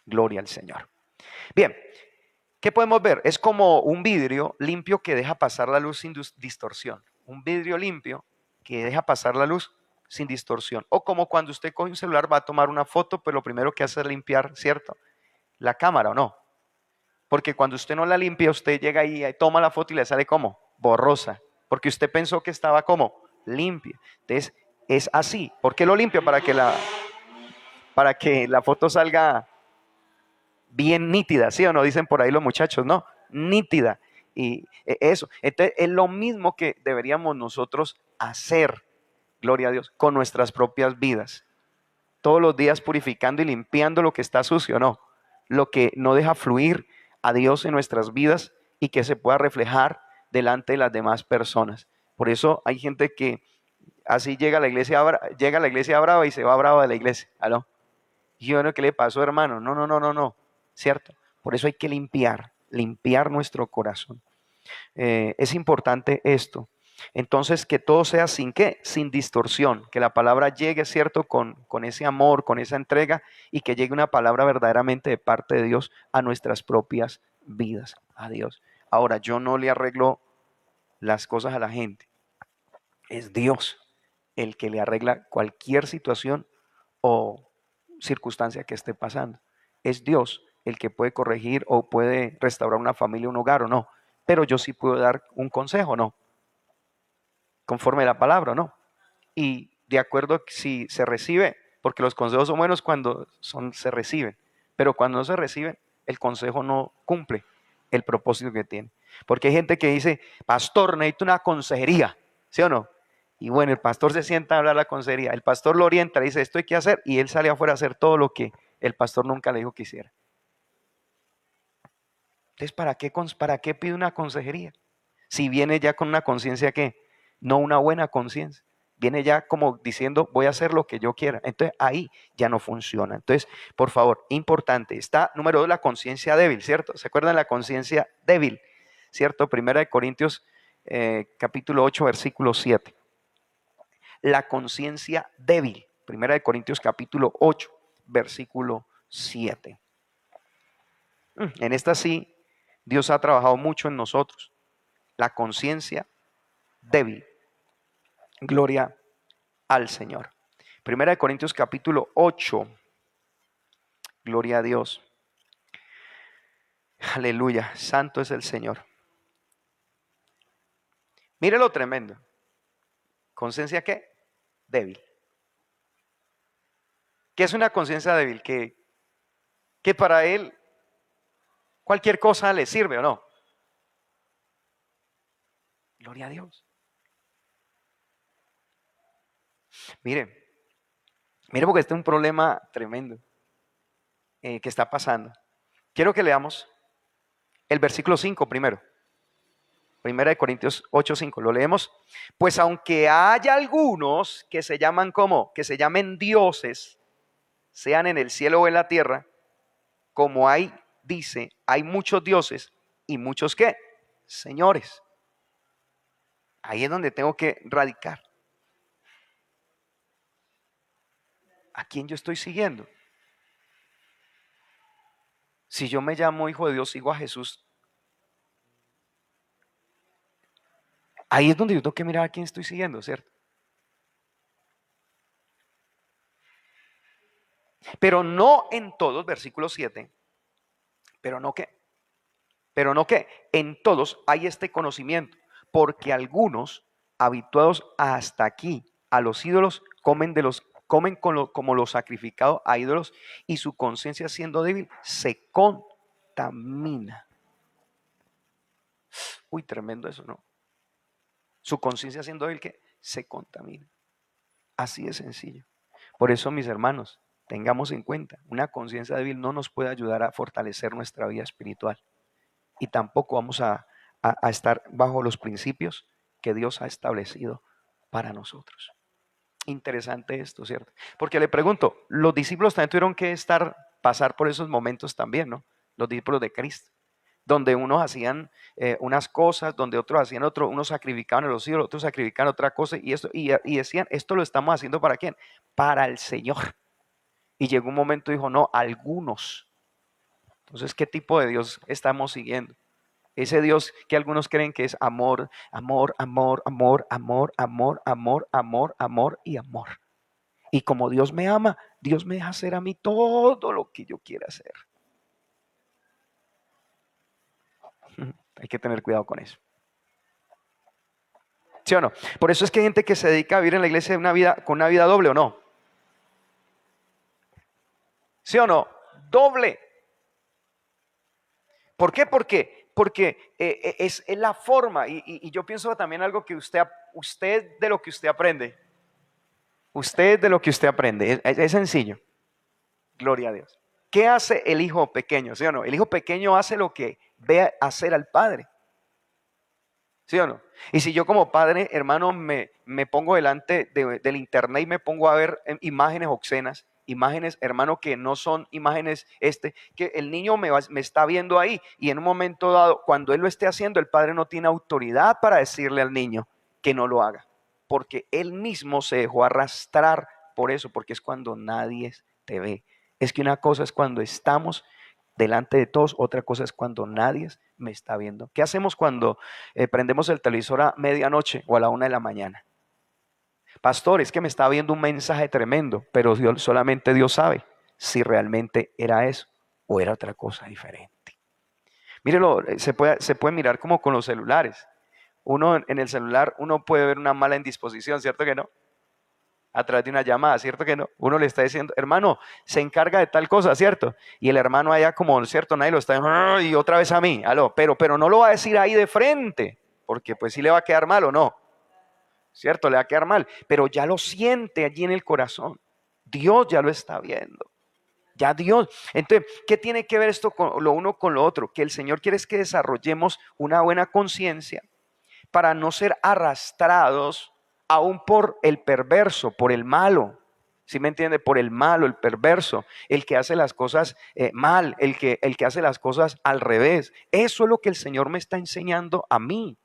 Gloria al Señor. Bien, ¿qué podemos ver? Es como un vidrio limpio que deja pasar la luz sin distorsión. Un vidrio limpio que deja pasar la luz sin distorsión. O como cuando usted coge un celular, va a tomar una foto, pero lo primero que hace es limpiar, ¿cierto? La cámara, ¿o no? Porque cuando usted no la limpia, usted llega ahí, toma la foto y le sale como borrosa. Porque usted pensó que estaba como limpia. Entonces, es así. ¿Por qué lo limpia? Para que la foto salga bien nítida, ¿sí o no? Dicen por ahí los muchachos, ¿no? Nítida. Y eso. Entonces, es lo mismo que deberíamos nosotros hacer, gloria a Dios, con nuestras propias vidas. Todos los días purificando y limpiando lo que está sucio, ¿no? Lo que no deja fluir a Dios en nuestras vidas y que se pueda reflejar delante de las demás personas. Por eso hay gente que así llega a la iglesia brava y se va brava de la iglesia. ¿Aló? Y bueno, ¿qué le pasó, hermano? No, no, no, no, no. ¿Cierto? Por eso hay que limpiar nuestro corazón. Es importante esto. Entonces, que todo sea sin qué, sin distorsión, que la palabra llegue, ¿cierto? Con ese amor, con esa entrega y que llegue una palabra verdaderamente de parte de Dios a nuestras propias vidas, a Dios. Ahora, yo no le arreglo las cosas a la gente. Es Dios el que le arregla cualquier situación o circunstancia que esté pasando. Es Dios el que puede corregir o puede restaurar una familia, un hogar o no. Pero yo sí puedo dar un consejo, ¿no? Conforme a la palabra, ¿no? y de acuerdo a si se recibe, porque los consejos son buenos cuando se reciben, pero cuando no se reciben, el consejo no cumple el propósito que tiene. Porque hay gente que dice, pastor, necesito una consejería, ¿sí o no? Y bueno, el pastor se sienta a hablar la consejería, el pastor lo orienta, le dice, esto hay que hacer, y él sale afuera a hacer todo lo que el pastor nunca le dijo que hiciera. Entonces, ¿para qué pide una consejería? Si viene ya con una conciencia que, no una buena conciencia, viene ya como diciendo, voy a hacer lo que yo quiera. Entonces ahí ya no funciona. Entonces, por favor, importante, está número 2, la conciencia débil, ¿cierto? ¿Se acuerdan la conciencia débil? ¿Cierto? Primera de Corintios capítulo 8, versículo 7. La conciencia débil. Primera de Corintios capítulo 8, versículo 7. En esta sí, Dios ha trabajado mucho en nosotros. La conciencia débil. Gloria al Señor. Primera de Corintios capítulo 8. Gloria a Dios. Aleluya. Santo es el Señor. Mire lo tremendo. ¿Conciencia qué? Débil. ¿Qué es una conciencia débil? Que para él cualquier cosa le sirve o no. Gloria a Dios. Mire porque este es un problema tremendo que está pasando. Quiero que leamos el versículo 5 primero. Primera de Corintios 8:5, lo leemos. Pues aunque haya algunos que se llaman como, que se llamen dioses, sean en el cielo o en la tierra, como dice, hay muchos dioses y muchos ¿qué? Señores. Ahí es donde tengo que radicar. ¿A quién yo estoy siguiendo? Si yo me llamo hijo de Dios, sigo a Jesús. Ahí es donde yo tengo que mirar a quién estoy siguiendo, ¿cierto? Pero no en todos, versículo 7, pero no que en todos hay este conocimiento, porque algunos, habituados hasta aquí a los ídolos, comen como lo sacrificado a ídolos, y su conciencia siendo débil se contamina. Uy, tremendo eso, ¿no? Su conciencia siendo débil que se contamina. Así de sencillo. Por eso, mis hermanos, tengamos en cuenta, una conciencia débil no nos puede ayudar a fortalecer nuestra vida espiritual. Y tampoco vamos a estar bajo los principios que Dios ha establecido para nosotros. Interesante esto, ¿cierto? Porque le pregunto, los discípulos también tuvieron que pasar por esos momentos también, ¿no? Los discípulos de Cristo, donde unos hacían unas cosas, donde otros hacían otro, unos sacrificaban a los ídolos, otros sacrificaban otra cosa, y decían, esto lo estamos haciendo ¿para quién? Para el Señor. Y llegó un momento y dijo, no, algunos. Entonces, ¿qué tipo de Dios estamos siguiendo? Ese Dios que algunos creen que es amor, amor, amor, amor, amor, amor, amor, amor, amor y amor. Y como Dios me ama, Dios me deja hacer a mí todo lo que yo quiera hacer. Hay que tener cuidado con eso. ¿Sí o no? Por eso es que hay gente que se dedica a vivir en la iglesia con una vida doble, ¿o no? ¿Sí o no? Doble. ¿Por qué? Porque es la forma, y yo pienso también algo que usted de lo que usted aprende. Usted de lo que usted aprende. Es sencillo. Gloria a Dios. ¿Qué hace el hijo pequeño? ¿Sí o no? El hijo pequeño hace lo que ve hacer al padre. ¿Sí o no? Y si yo como padre, hermano, me pongo delante del internet y me pongo a ver imágenes obscenas, imágenes, hermano, que no son imágenes, que el niño me está viendo ahí, y en un momento dado, cuando él lo esté haciendo, el padre no tiene autoridad para decirle al niño que no lo haga, porque él mismo se dejó arrastrar por eso, porque es cuando nadie te ve. Es que una cosa es cuando estamos delante de todos, otra cosa es cuando nadie me está viendo. ¿Qué hacemos cuando prendemos el televisor a medianoche o a la 1 de la mañana? Pastor, es que me está viendo un mensaje tremendo, pero solamente Dios sabe si realmente era eso o era otra cosa diferente. Mírelo, se puede mirar como con los celulares. Uno en el celular, uno puede ver una mala indisposición, ¿cierto que no? a través de una llamada, ¿cierto que no? Uno le está diciendo, hermano, se encarga de tal cosa, ¿cierto? Y el hermano allá como, ¿cierto? Nadie lo está, y otra vez a mí, aló, pero no lo va a decir ahí de frente, porque pues sí le va a quedar mal o no, ¿cierto? Le va a quedar mal, pero ya lo siente allí en el corazón. Dios ya lo está viendo. Ya Dios. Entonces, ¿qué tiene que ver esto con lo uno con lo otro? Que el Señor quiere es que desarrollemos una buena conciencia para no ser arrastrados aún por el perverso, por el malo. ¿Sí me entiende? Por el malo, el perverso, el que hace las cosas mal, el que hace las cosas al revés. Eso es lo que el Señor me está enseñando a mí.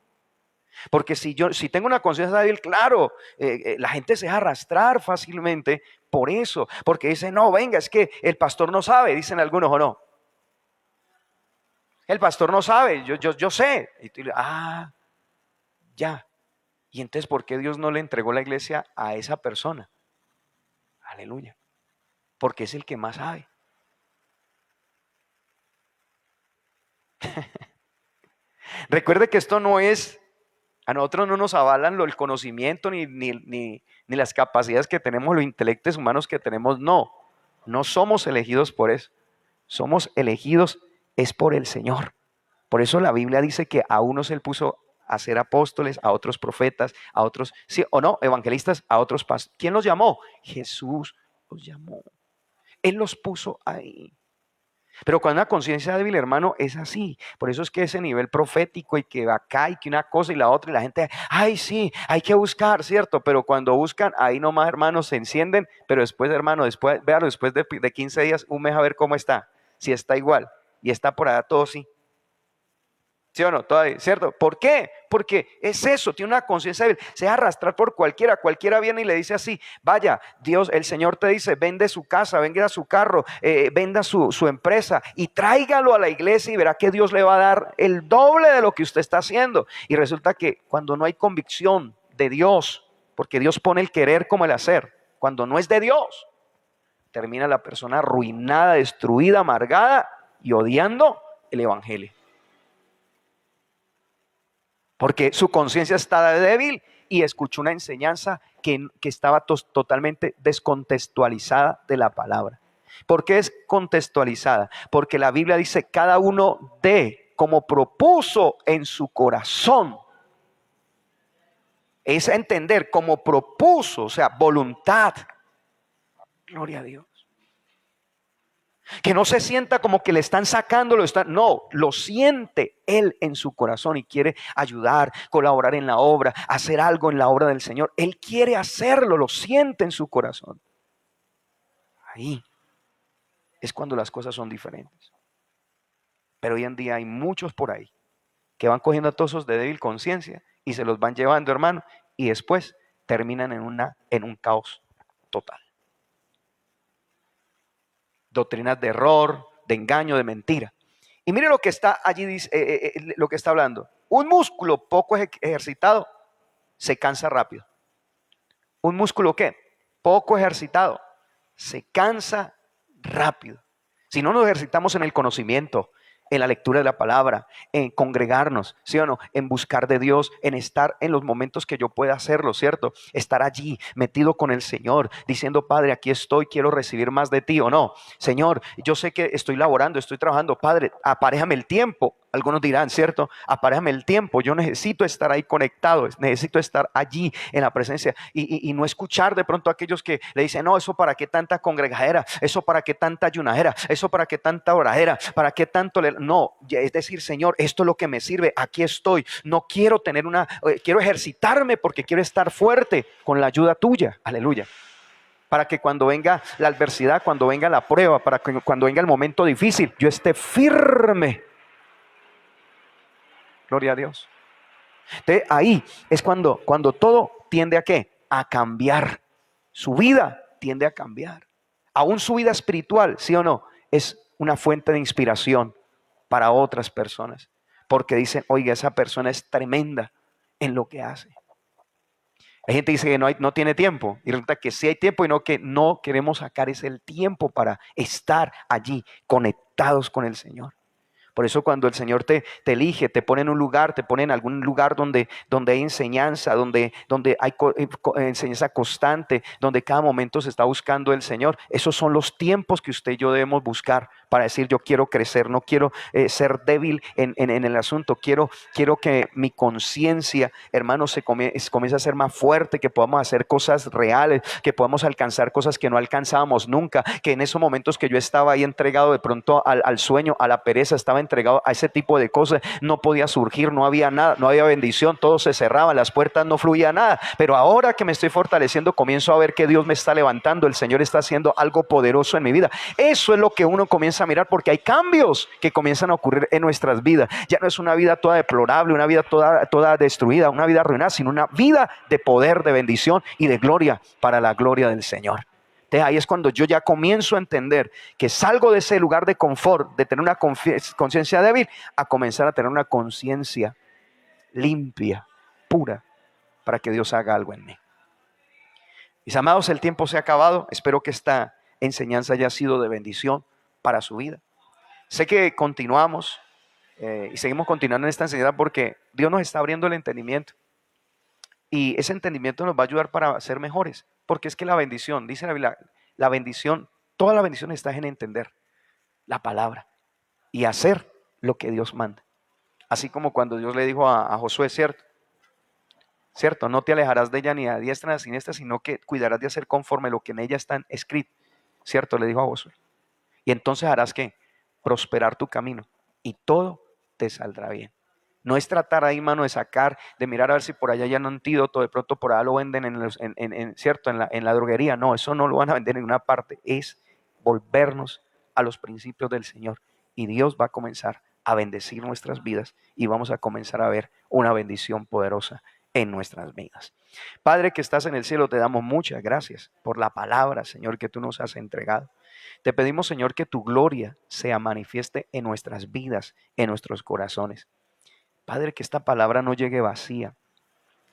Porque si tengo una conciencia débil, claro, la gente se deja arrastrar fácilmente por eso. Porque dicen, no, venga, es que el pastor no sabe, dicen algunos o no. El pastor no sabe, yo sé. Y tú, ya. Y entonces, ¿por qué Dios no le entregó la iglesia a esa persona? Aleluya. Porque es el que más sabe. Recuerde que esto no es, a nosotros no nos avalan el conocimiento ni las capacidades que tenemos, los intelectos humanos que tenemos, no. No somos elegidos por eso. Somos elegidos es por el Señor. Por eso la Biblia dice que a unos Él puso a ser apóstoles, a otros profetas, a otros, sí o no, evangelistas, a otros pastores. ¿Quién los llamó? Jesús los llamó. Él los puso ahí. Pero cuando una conciencia débil, hermano, es así. Por eso es que ese nivel profético y que acá y que una cosa y la otra y la gente, ay, sí, hay que buscar, ¿cierto? Pero cuando buscan, ahí nomás, hermanos, se encienden. Pero después, hermano, véalo, después de 15 días, un mes a ver cómo está. Si está igual. Y está por allá todo sí. ¿Sí o no? Todavía, ¿cierto? ¿Por qué? Porque es eso, tiene una conciencia débil. Se deja arrastrar por cualquiera viene y le dice así, vaya, Dios, el Señor te dice, vende su casa, venda su carro, venda su empresa y tráigalo a la iglesia y verá que Dios le va a dar el doble de lo que usted está haciendo. Y resulta que cuando no hay convicción de Dios, porque Dios pone el querer como el hacer, cuando no es de Dios, termina la persona arruinada, destruida, amargada y odiando el evangelio. Porque su conciencia está débil y escuchó una enseñanza que estaba totalmente descontextualizada de la palabra. ¿Por qué es contextualizada? Porque la Biblia dice cada uno dé como propuso en su corazón. Es entender como propuso, o sea, voluntad. Gloria a Dios. Que no se sienta como que le están sacando, no, lo siente él en su corazón y quiere ayudar, colaborar en la obra, hacer algo en la obra del Señor. Él quiere hacerlo, lo siente en su corazón. Ahí es cuando las cosas son diferentes. Pero hoy en día hay muchos por ahí que van cogiendo a todos de débil conciencia y se los van llevando, hermano, y después terminan en un caos total. Doctrinas de error, de engaño, de mentira. Y mire lo que está allí, lo que está hablando. Un músculo poco ejercitado se cansa rápido. ¿Un músculo qué? Poco ejercitado se cansa rápido. Si no nos ejercitamos en el conocimiento, en la lectura de la palabra, en congregarnos, ¿sí o no? En buscar de Dios, en estar en los momentos que yo pueda hacerlo, ¿cierto? Estar allí metido con el Señor, diciendo, Padre, aquí estoy, quiero recibir más de ti, ¿o no? Señor, yo sé que estoy laborando, estoy trabajando, Padre, aparéjame el tiempo. Algunos dirán, ¿cierto? Aparéjame el tiempo, yo necesito estar ahí conectado, necesito estar allí en la presencia y no escuchar de pronto a aquellos que le dicen, no, eso para qué tanta congregadera, eso para qué tanta ayunadera, eso para qué tanta oradera, para qué tanto, no, es decir, Señor, esto es lo que me sirve, aquí estoy, no quiero tener quiero ejercitarme porque quiero estar fuerte con la ayuda tuya, aleluya. Para que cuando venga la adversidad, cuando venga la prueba, para que cuando venga el momento difícil, yo esté firme. Gloria a Dios. Entonces, ahí es cuando todo tiende a ¿qué? A cambiar. Su vida tiende a cambiar. Aún su vida espiritual, ¿sí o no? Es una fuente de inspiración para otras personas. Porque dicen, oiga, esa persona es tremenda en lo que hace. Hay gente que dice que no tiene tiempo. Y resulta que sí hay tiempo y no que no queremos sacar ese el tiempo para estar allí conectados con el Señor. Por eso cuando el Señor te elige, te pone en un lugar, te pone en algún lugar donde hay enseñanza, donde hay enseñanza constante, donde cada momento se está buscando el Señor. Esos son los tiempos que usted y yo debemos buscar para decir: yo quiero crecer, no quiero ser débil en el asunto. Quiero que mi conciencia, hermanos, comience a ser más fuerte, que podamos hacer cosas reales, que podamos alcanzar cosas que no alcanzábamos nunca, que en esos momentos que yo estaba ahí entregado de pronto al sueño, a la pereza, estaba entregado a ese tipo de cosas, no podía surgir, no había nada, no había bendición, todo se cerraba, las puertas, no fluía nada. Pero ahora que me estoy fortaleciendo, comienzo a ver que Dios me está levantando, el Señor está haciendo algo poderoso en mi vida. Eso es lo que uno comienza a mirar, porque hay cambios que comienzan a ocurrir en nuestras vidas. Ya no es una vida toda deplorable, una vida toda destruida, una vida arruinada, sino una vida de poder, de bendición y de gloria para la gloria del Señor. Entonces ahí es cuando yo ya comienzo a entender que salgo de ese lugar de confort, de tener una conciencia débil, a comenzar a tener una conciencia limpia, pura, para que Dios haga algo en mí. Mis amados, el tiempo se ha acabado. Espero que esta enseñanza haya sido de bendición para su vida. Sé que continuamos y seguimos continuando en esta enseñanza porque Dios nos está abriendo el entendimiento. Y ese entendimiento nos va a ayudar para ser mejores. Porque es que la bendición, dice la Biblia, la bendición, toda la bendición está en entender la palabra y hacer lo que Dios manda. Así como cuando Dios le dijo a Josué, cierto, no te alejarás de ella ni a diestra ni a siniestra, sino que cuidarás de hacer conforme lo que en ella está escrito. Cierto, le dijo a Josué. Y entonces harás que prosperar tu camino y todo te saldrá bien. No es tratar ahí, mano, de sacar, de mirar a ver si por allá ya no antídoto, de pronto por allá lo venden cierto, en la droguería. No, eso no lo van a vender en ninguna parte. Es volvernos a los principios del Señor. Y Dios va a comenzar a bendecir nuestras vidas y vamos a comenzar a ver una bendición poderosa en nuestras vidas. Padre que estás en el cielo, te damos muchas gracias por la palabra, Señor, que tú nos has entregado. Te pedimos, Señor, que tu gloria sea manifieste en nuestras vidas, en nuestros corazones. Padre, que esta palabra no llegue vacía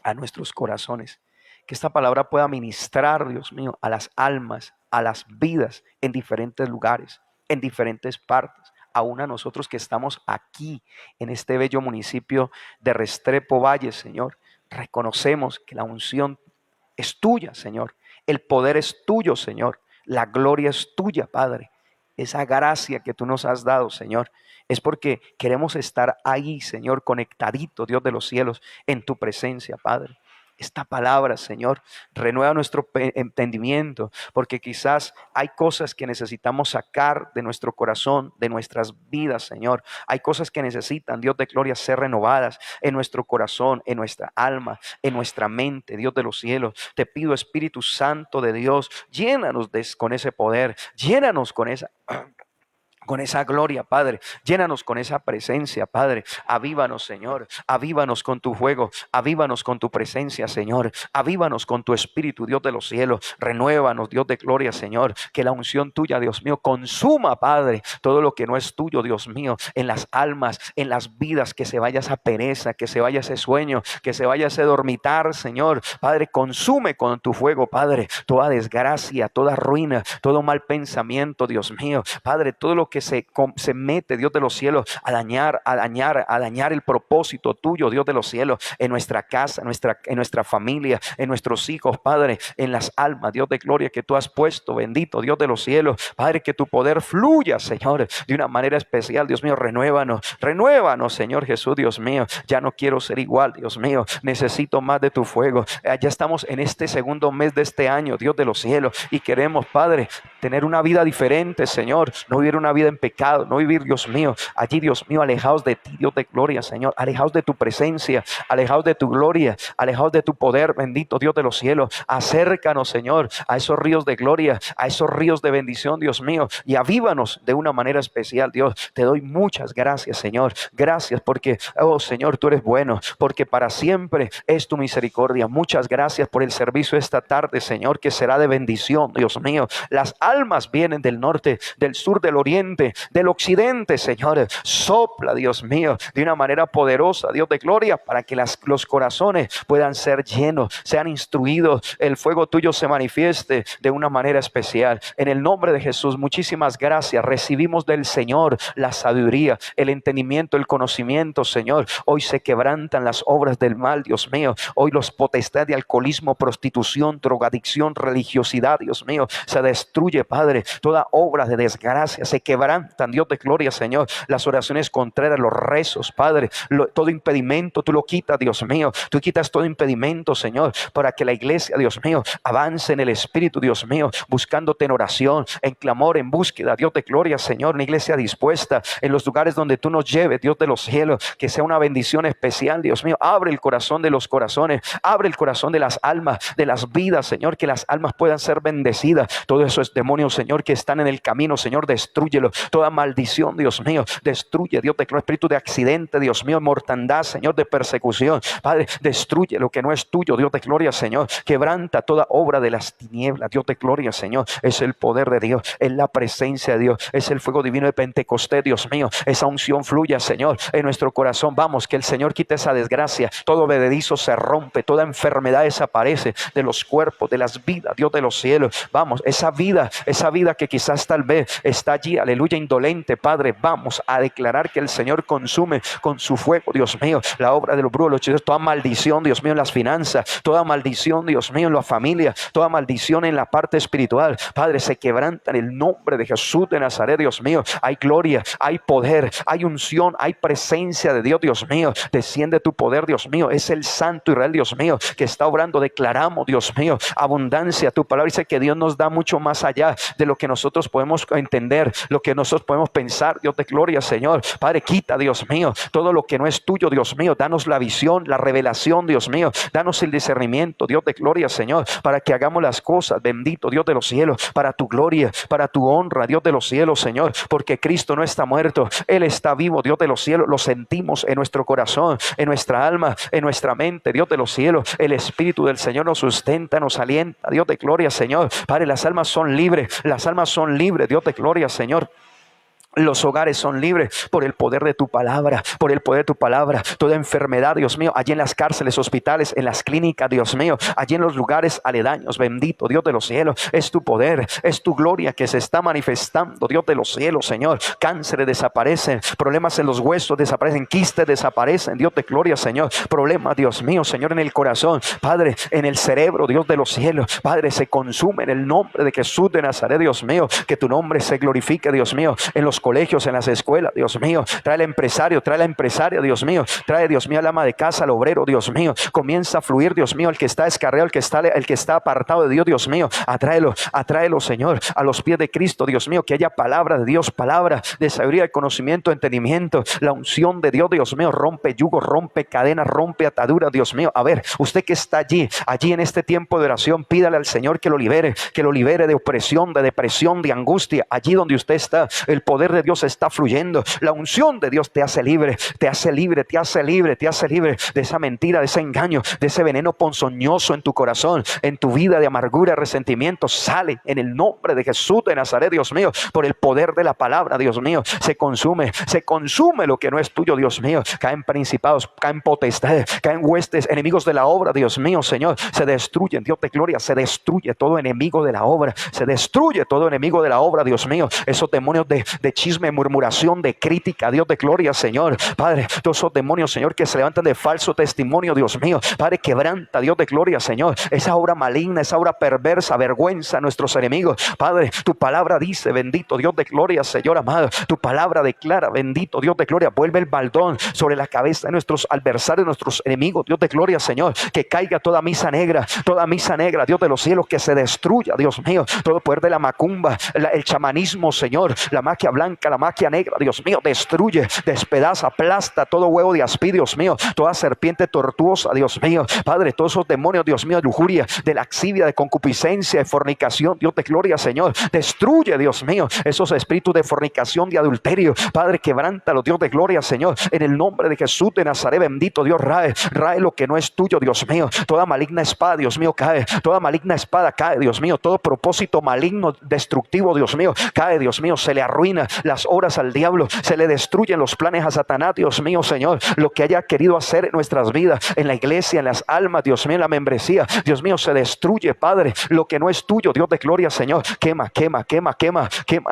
a nuestros corazones. Que esta palabra pueda ministrar, Dios mío, a las almas, a las vidas en diferentes lugares, en diferentes partes. Aún a nosotros que estamos aquí en este bello municipio de Restrepo Valle, Señor. Reconocemos que la unción es tuya, Señor. El poder es tuyo, Señor. La gloria es tuya, Padre. Esa gracia que tú nos has dado, Señor, es porque queremos estar ahí, Señor, conectaditos, Dios de los cielos, en tu presencia, Padre. Esta palabra, Señor, renueva nuestro entendimiento, porque quizás hay cosas que necesitamos sacar de nuestro corazón, de nuestras vidas, Señor. Hay cosas que necesitan, Dios de gloria, ser renovadas en nuestro corazón, en nuestra alma, en nuestra mente, Dios de los cielos. Te pido, Espíritu Santo de Dios, llénanos con ese poder, llénanos con esa gloria, Padre. Llénanos con esa presencia, Padre. Avívanos, Señor. Avívanos con tu fuego. Avívanos con tu presencia, Señor. Avívanos con tu Espíritu, Dios de los cielos. Renuévanos, Dios de gloria, Señor. Que la unción tuya, Dios mío, consuma, Padre, todo lo que no es tuyo, Dios mío, en las almas, en las vidas. Que se vaya esa pereza, que se vaya ese sueño, que se vaya ese dormitar, Señor. Padre, consume con tu fuego, Padre, toda desgracia, toda ruina, todo mal pensamiento, Dios mío. Padre, todo lo que se mete, Dios de los cielos, a dañar el propósito tuyo, Dios de los cielos, en nuestra casa, en nuestra familia, en nuestros hijos, Padre, en las almas, Dios de gloria, que tú has puesto, bendito Dios de los cielos, Padre, que tu poder fluya, Señor, de una manera especial, Dios mío. Renuévanos, Señor Jesús, Dios mío. Ya no quiero ser igual, Dios mío. Necesito más de tu fuego. Ya estamos en este segundo mes de este año, Dios de los cielos, y queremos, Padre, tener una vida diferente, Señor. No vivir una vida en pecado, no vivir, Dios mío, allí, Dios mío, alejados de ti, Dios de gloria, Señor, alejados de tu presencia, alejados de tu gloria, alejados de tu poder, bendito Dios de los cielos. Acércanos, Señor, a esos ríos de gloria, a esos ríos de bendición, Dios mío, y avívanos de una manera especial, Dios. Te doy muchas gracias, Señor. Gracias porque, oh Señor, tú eres bueno, porque para siempre es tu misericordia. Muchas gracias por el servicio esta tarde, Señor, que será de bendición, Dios mío. Las almas vienen del norte, del sur, del oriente, del occidente, Señor. Sopla, Dios mío, de una manera poderosa, Dios de gloria, para que los corazones puedan ser llenos, sean instruidos, el fuego tuyo se manifieste de una manera especial. En el nombre de Jesús, muchísimas gracias. Recibimos del Señor la sabiduría, el entendimiento, el conocimiento, Señor. Hoy se quebrantan las obras del mal, Dios mío. Hoy los potestades de alcoholismo, prostitución, drogadicción, religiosidad, Dios mío, se destruye, Padre. Toda obra de desgracia se quebrantan, Dios de gloria, Señor. Las oraciones contrarias, los rezos, Padre, todo impedimento tú lo quitas, Dios mío. Tú quitas todo impedimento, Señor, para que la iglesia, Dios mío, avance en el Espíritu, Dios mío, buscándote en oración, en clamor, en búsqueda, Dios de gloria, Señor. Una iglesia dispuesta en los lugares donde tú nos lleves, Dios de los cielos, que sea una bendición especial, Dios mío. Abre el corazón de los corazones, abre el corazón de las almas, de las vidas, Señor, que las almas puedan ser bendecidas. Todos esos demonios, Señor, que están en el camino, Señor, destrúyelo. Toda maldición, Dios mío, destruye, Dios de gloria, espíritu de accidente, Dios mío, mortandad, Señor, de persecución, Padre, destruye lo que no es tuyo, Dios de gloria, Señor. Quebranta toda obra de las tinieblas, Dios de gloria, Señor. Es el poder de Dios, es la presencia de Dios, es el fuego divino de Pentecostés, Dios mío. Esa unción fluya, Señor, en nuestro corazón. Vamos, que el Señor quite esa desgracia. Todo vededizo se rompe, toda enfermedad desaparece de los cuerpos, de las vidas, Dios de los cielos. Vamos, esa vida que quizás tal vez está allí, aleluya, indolente, Padre, vamos a declarar que el Señor consume con su fuego, Dios mío, la obra de los brujos, los hechiceros, toda maldición, Dios mío, en las finanzas, toda maldición, Dios mío, en la familia, toda maldición en la parte espiritual, Padre, se quebranta en el nombre de Jesús de Nazaret, Dios mío. Hay gloria, hay poder, hay unción, hay presencia de Dios, Dios mío. Desciende tu poder, Dios mío. Es el Santo Israel, Dios mío, que está obrando. Declaramos, Dios mío, abundancia. Tu palabra dice que Dios nos da mucho más allá de lo que nosotros podemos entender, lo que nosotros podemos pensar. Dios de gloria, Señor. Padre, quita, Dios mío, todo lo que no es tuyo, Dios mío. Danos la visión, la revelación, Dios mío. Danos el discernimiento, Dios de gloria, Señor, para que hagamos las cosas, bendito Dios de los cielos, para tu gloria, para tu honra, Dios de los cielos, Señor, porque Cristo no está muerto, Él está vivo, Dios de los cielos. Lo sentimos en nuestro corazón, en nuestra alma, en nuestra mente, Dios de los cielos. El Espíritu del Señor nos sustenta, nos alienta, Dios de gloria, Señor. Padre, las almas son libres, Dios de gloria, Señor. Los hogares son libres por el poder de tu palabra, por el poder de tu palabra. Toda enfermedad, Dios mío, allí en las cárceles, hospitales, en las clínicas, Dios mío, allí en los lugares aledaños, bendito Dios de los cielos, es tu poder, es tu gloria que se está manifestando, Dios de los cielos, Señor. Cánceres desaparecen, problemas en los huesos desaparecen, quistes desaparecen, Dios de gloria, Señor. Problemas, Dios mío, Señor, en el corazón, Padre, en el cerebro, Dios de los cielos, Padre, se consume en el nombre de Jesús de Nazaret, Dios mío. Que tu nombre se glorifique, Dios mío, en los colegios, en las escuelas, Dios mío. Trae al empresario, trae a la empresaria, Dios mío. Trae, Dios mío, al ama de casa, al obrero, Dios mío. Comienza a fluir, Dios mío, el que está descarriado, el que está apartado de Dios, Dios mío. Atráelo, Señor, a los pies de Cristo, Dios mío. Que haya palabra de Dios, palabra de sabiduría, de conocimiento, entendimiento. La unción de Dios, Dios mío, rompe yugos, rompe cadenas, rompe ataduras, Dios mío. A ver, usted que está allí en este tiempo de oración, pídale al Señor que lo libere de opresión, de depresión, de angustia. Allí donde usted está, el poder de Dios está fluyendo. La unción de Dios te hace libre, te hace libre de esa mentira, de ese engaño, de ese veneno ponzoñoso en tu corazón, en tu vida de amargura, resentimiento. Sale en el nombre de Jesús de Nazaret, Dios mío, por el poder de la palabra, Dios mío. Se consume lo que no es tuyo, Dios mío. Caen principados, caen potestades, caen huestes, enemigos de la obra, Dios mío, Señor. Se destruyen, Dios de gloria, se destruye todo enemigo de la obra, se destruye todo enemigo de la obra, Dios mío. Esos demonios de chisme, murmuración, de crítica, Dios de gloria, Señor. Padre, todos esos demonios, Señor, que se levantan de falso testimonio, Dios mío. Padre, quebranta, Dios de gloria, Señor, esa obra maligna, esa obra perversa, vergüenza a nuestros enemigos. Padre, tu palabra dice, bendito Dios de gloria, Señor amado. Tu palabra declara, bendito Dios de gloria, vuelve el baldón sobre la cabeza de nuestros adversarios, nuestros enemigos, Dios de gloria, Señor. Que caiga toda misa negra, Dios de los cielos, que se destruya, Dios mío, todo poder de la macumba, el chamanismo, Señor, la magia blanca, la magia negra, Dios mío. Destruye, despedaza, aplasta todo huevo de aspi, Dios mío, toda serpiente tortuosa, Dios mío. Padre, todos esos demonios, Dios mío, de lujuria, de laxivia, de concupiscencia, de fornicación, Dios de gloria, Señor. Destruye, Dios mío, esos espíritus de fornicación, de adulterio. Padre, quebrántalo, Dios de gloria, Señor, en el nombre de Jesús de Nazaret, bendito Dios. Rae lo que no es tuyo, Dios mío. Toda maligna espada, Dios mío, cae. Toda maligna espada cae, Dios mío. Todo propósito maligno, destructivo, Dios mío, cae, Dios mío. Se le arruina las obras al diablo, se le destruyen los planes a Satanás, Dios mío, Señor, lo que haya querido hacer en nuestras vidas, en la iglesia, en las almas, Dios mío, en la membresía, Dios mío, se destruye, Padre, lo que no es tuyo, Dios de gloria, Señor, quema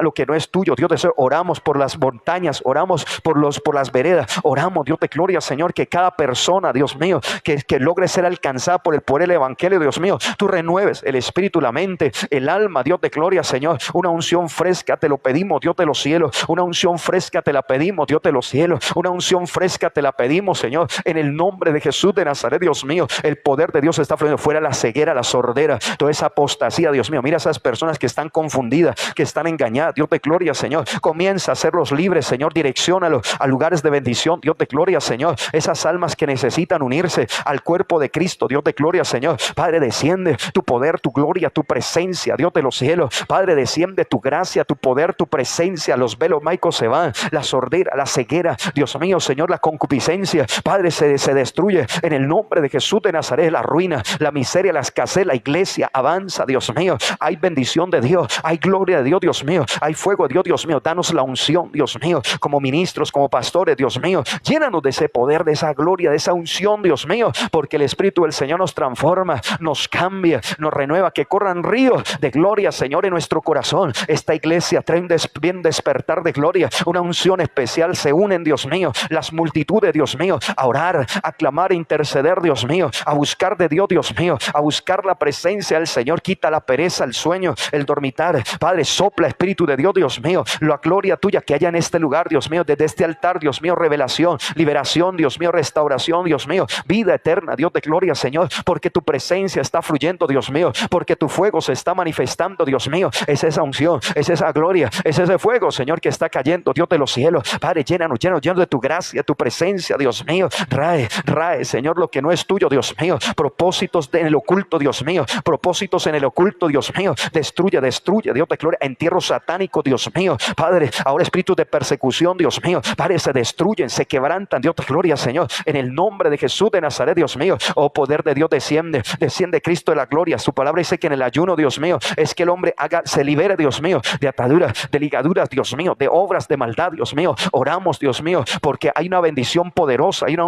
lo que no es tuyo, Dios de Señor. Oramos por las montañas, oramos por las veredas, oramos, Dios de gloria, Señor, que cada persona, Dios mío, que logre ser alcanzada por el poder del evangelio, Dios mío, tú renueves el espíritu, la mente, el alma, Dios de gloria, Señor, una unción fresca, te lo pedimos, Dios de los cielos, una unción fresca te la pedimos, Dios de los cielos, una unción fresca te la pedimos, Señor, en el nombre de Jesús de Nazaret, Dios mío. El poder de Dios está fluyendo fuera, la ceguera, la sordera, toda esa apostasía, Dios mío. Mira esas personas que están confundidas, que están engañadas, Dios de gloria, Señor, comienza a hacerlos libres, Señor, direcciónalos a lugares de bendición, Dios de gloria, Señor. Esas almas que necesitan unirse al cuerpo de Cristo, Dios de gloria, Señor. Padre, desciende tu poder, tu gloria, tu presencia, Dios de los cielos. Padre, desciende tu gracia, tu poder, tu presencia. Los velos maicos se van, la sordera, la ceguera, Dios mío, Señor, la concupiscencia, Padre, se destruye en el nombre de Jesús de Nazaret. La ruina, la miseria, la escasez, la iglesia avanza, Dios mío. Hay bendición de Dios, hay gloria de Dios, Dios mío, hay fuego de Dios, Dios mío. Danos la unción, Dios mío, como ministros, como pastores, Dios mío. Llénanos de ese poder, de esa gloria, de esa unción, Dios mío, porque el Espíritu del Señor nos transforma, nos cambia, nos renueva. Que corran ríos de gloria, Señor, en nuestro corazón. Esta iglesia trae un bien despertar de gloria, una unción especial. Se unen, Dios mío, las multitudes, Dios mío, a orar, a clamar, a interceder, Dios mío, a buscar de Dios, Dios mío, a buscar la presencia del Señor. Quita la pereza, el sueño, el dormitar. Padre, sopla Espíritu de Dios, Dios mío, la gloria tuya que haya en este lugar, Dios mío, desde este altar, Dios mío, revelación, liberación, Dios mío, restauración, Dios mío, vida eterna, Dios de gloria, Señor, porque tu presencia está fluyendo, Dios mío, porque tu fuego se está manifestando, Dios mío. Es esa unción, es esa gloria, es ese fuego, Señor, que está cayendo, Dios de los cielos. Padre, llénanos de tu gracia, tu presencia, Dios mío. Rae, Señor, lo que no es tuyo, Dios mío. Propósitos en el oculto, Dios mío. Propósitos en el oculto, Dios mío. Destruye, Dios de gloria. Entierro satánico, Dios mío. Padre, ahora espíritus de persecución, Dios mío. Padre, se destruyen, se quebrantan, Dios de gloria, Señor. En el nombre de Jesús de Nazaret, Dios mío. Oh, poder de Dios, desciende Cristo de la gloria. Su palabra dice que en el ayuno, Dios mío, es que el hombre se libere, Dios mío, de ataduras, de ligaduras, Dios mío, de obras de maldad, Dios mío. Oramos, Dios mío, porque hay una bendición poderosa, hay una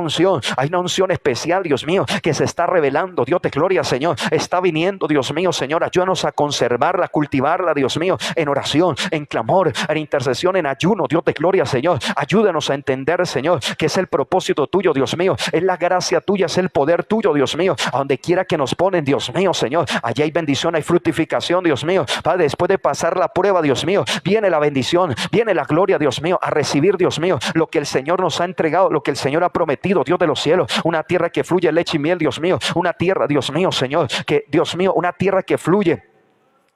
unción especial, Dios mío, que se está revelando. Dios de gloria, Señor, está viniendo, Dios mío, Señor. Ayúdanos a conservarla, a cultivarla, Dios mío, en oración, en clamor, en intercesión, en ayuno, Dios de gloria, Señor. Ayúdanos a entender, Señor, que es el propósito tuyo, Dios mío, es la gracia tuya, es el poder tuyo, Dios mío. A donde quiera que nos ponen, Dios mío, Señor, allí hay bendición, hay fructificación, Dios mío. Padre, después de pasar la prueba, Dios mío, viene la bendición, viene la gloria, Dios mío, a recibir, Dios mío, lo que el Señor nos ha entregado, lo que el Señor ha prometido, Dios de los cielos. Una tierra que fluye leche y miel, Dios mío. Una tierra, Dios mío, Señor, que, Dios mío, una tierra que fluye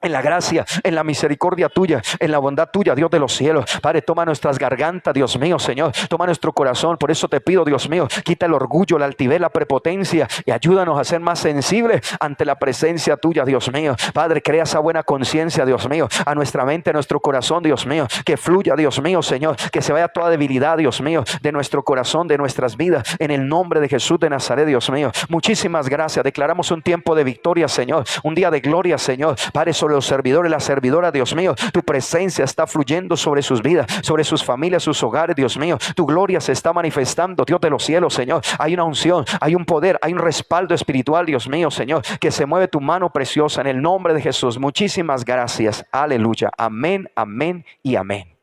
en la gracia, en la misericordia tuya, en la bondad tuya, Dios de los cielos. Padre, toma nuestras gargantas, Dios mío, Señor. Toma nuestro corazón. Por eso te pido, Dios mío, quita el orgullo, la altivez, la prepotencia y ayúdanos a ser más sensibles ante la presencia tuya, Dios mío. Padre, crea esa buena conciencia, Dios mío, a nuestra mente, a nuestro corazón, Dios mío. Que fluya, Dios mío, Señor. Que se vaya toda debilidad, Dios mío, de nuestro corazón, de nuestras vidas. En el nombre de Jesús de Nazaret, Dios mío. Muchísimas gracias. Declaramos un tiempo de victoria, Señor. Un día de gloria, Señor. Padre, sobre los servidores y las servidoras, Dios mío, tu presencia está fluyendo sobre sus vidas, sobre sus familias, sus hogares, Dios mío. Tu gloria se está manifestando, Dios de los cielos, Señor. Hay una unción, hay un poder, hay un respaldo espiritual, Dios mío, Señor, que se mueve tu mano preciosa en el nombre de Jesús. Muchísimas gracias. Aleluya. Amén, amén y amén.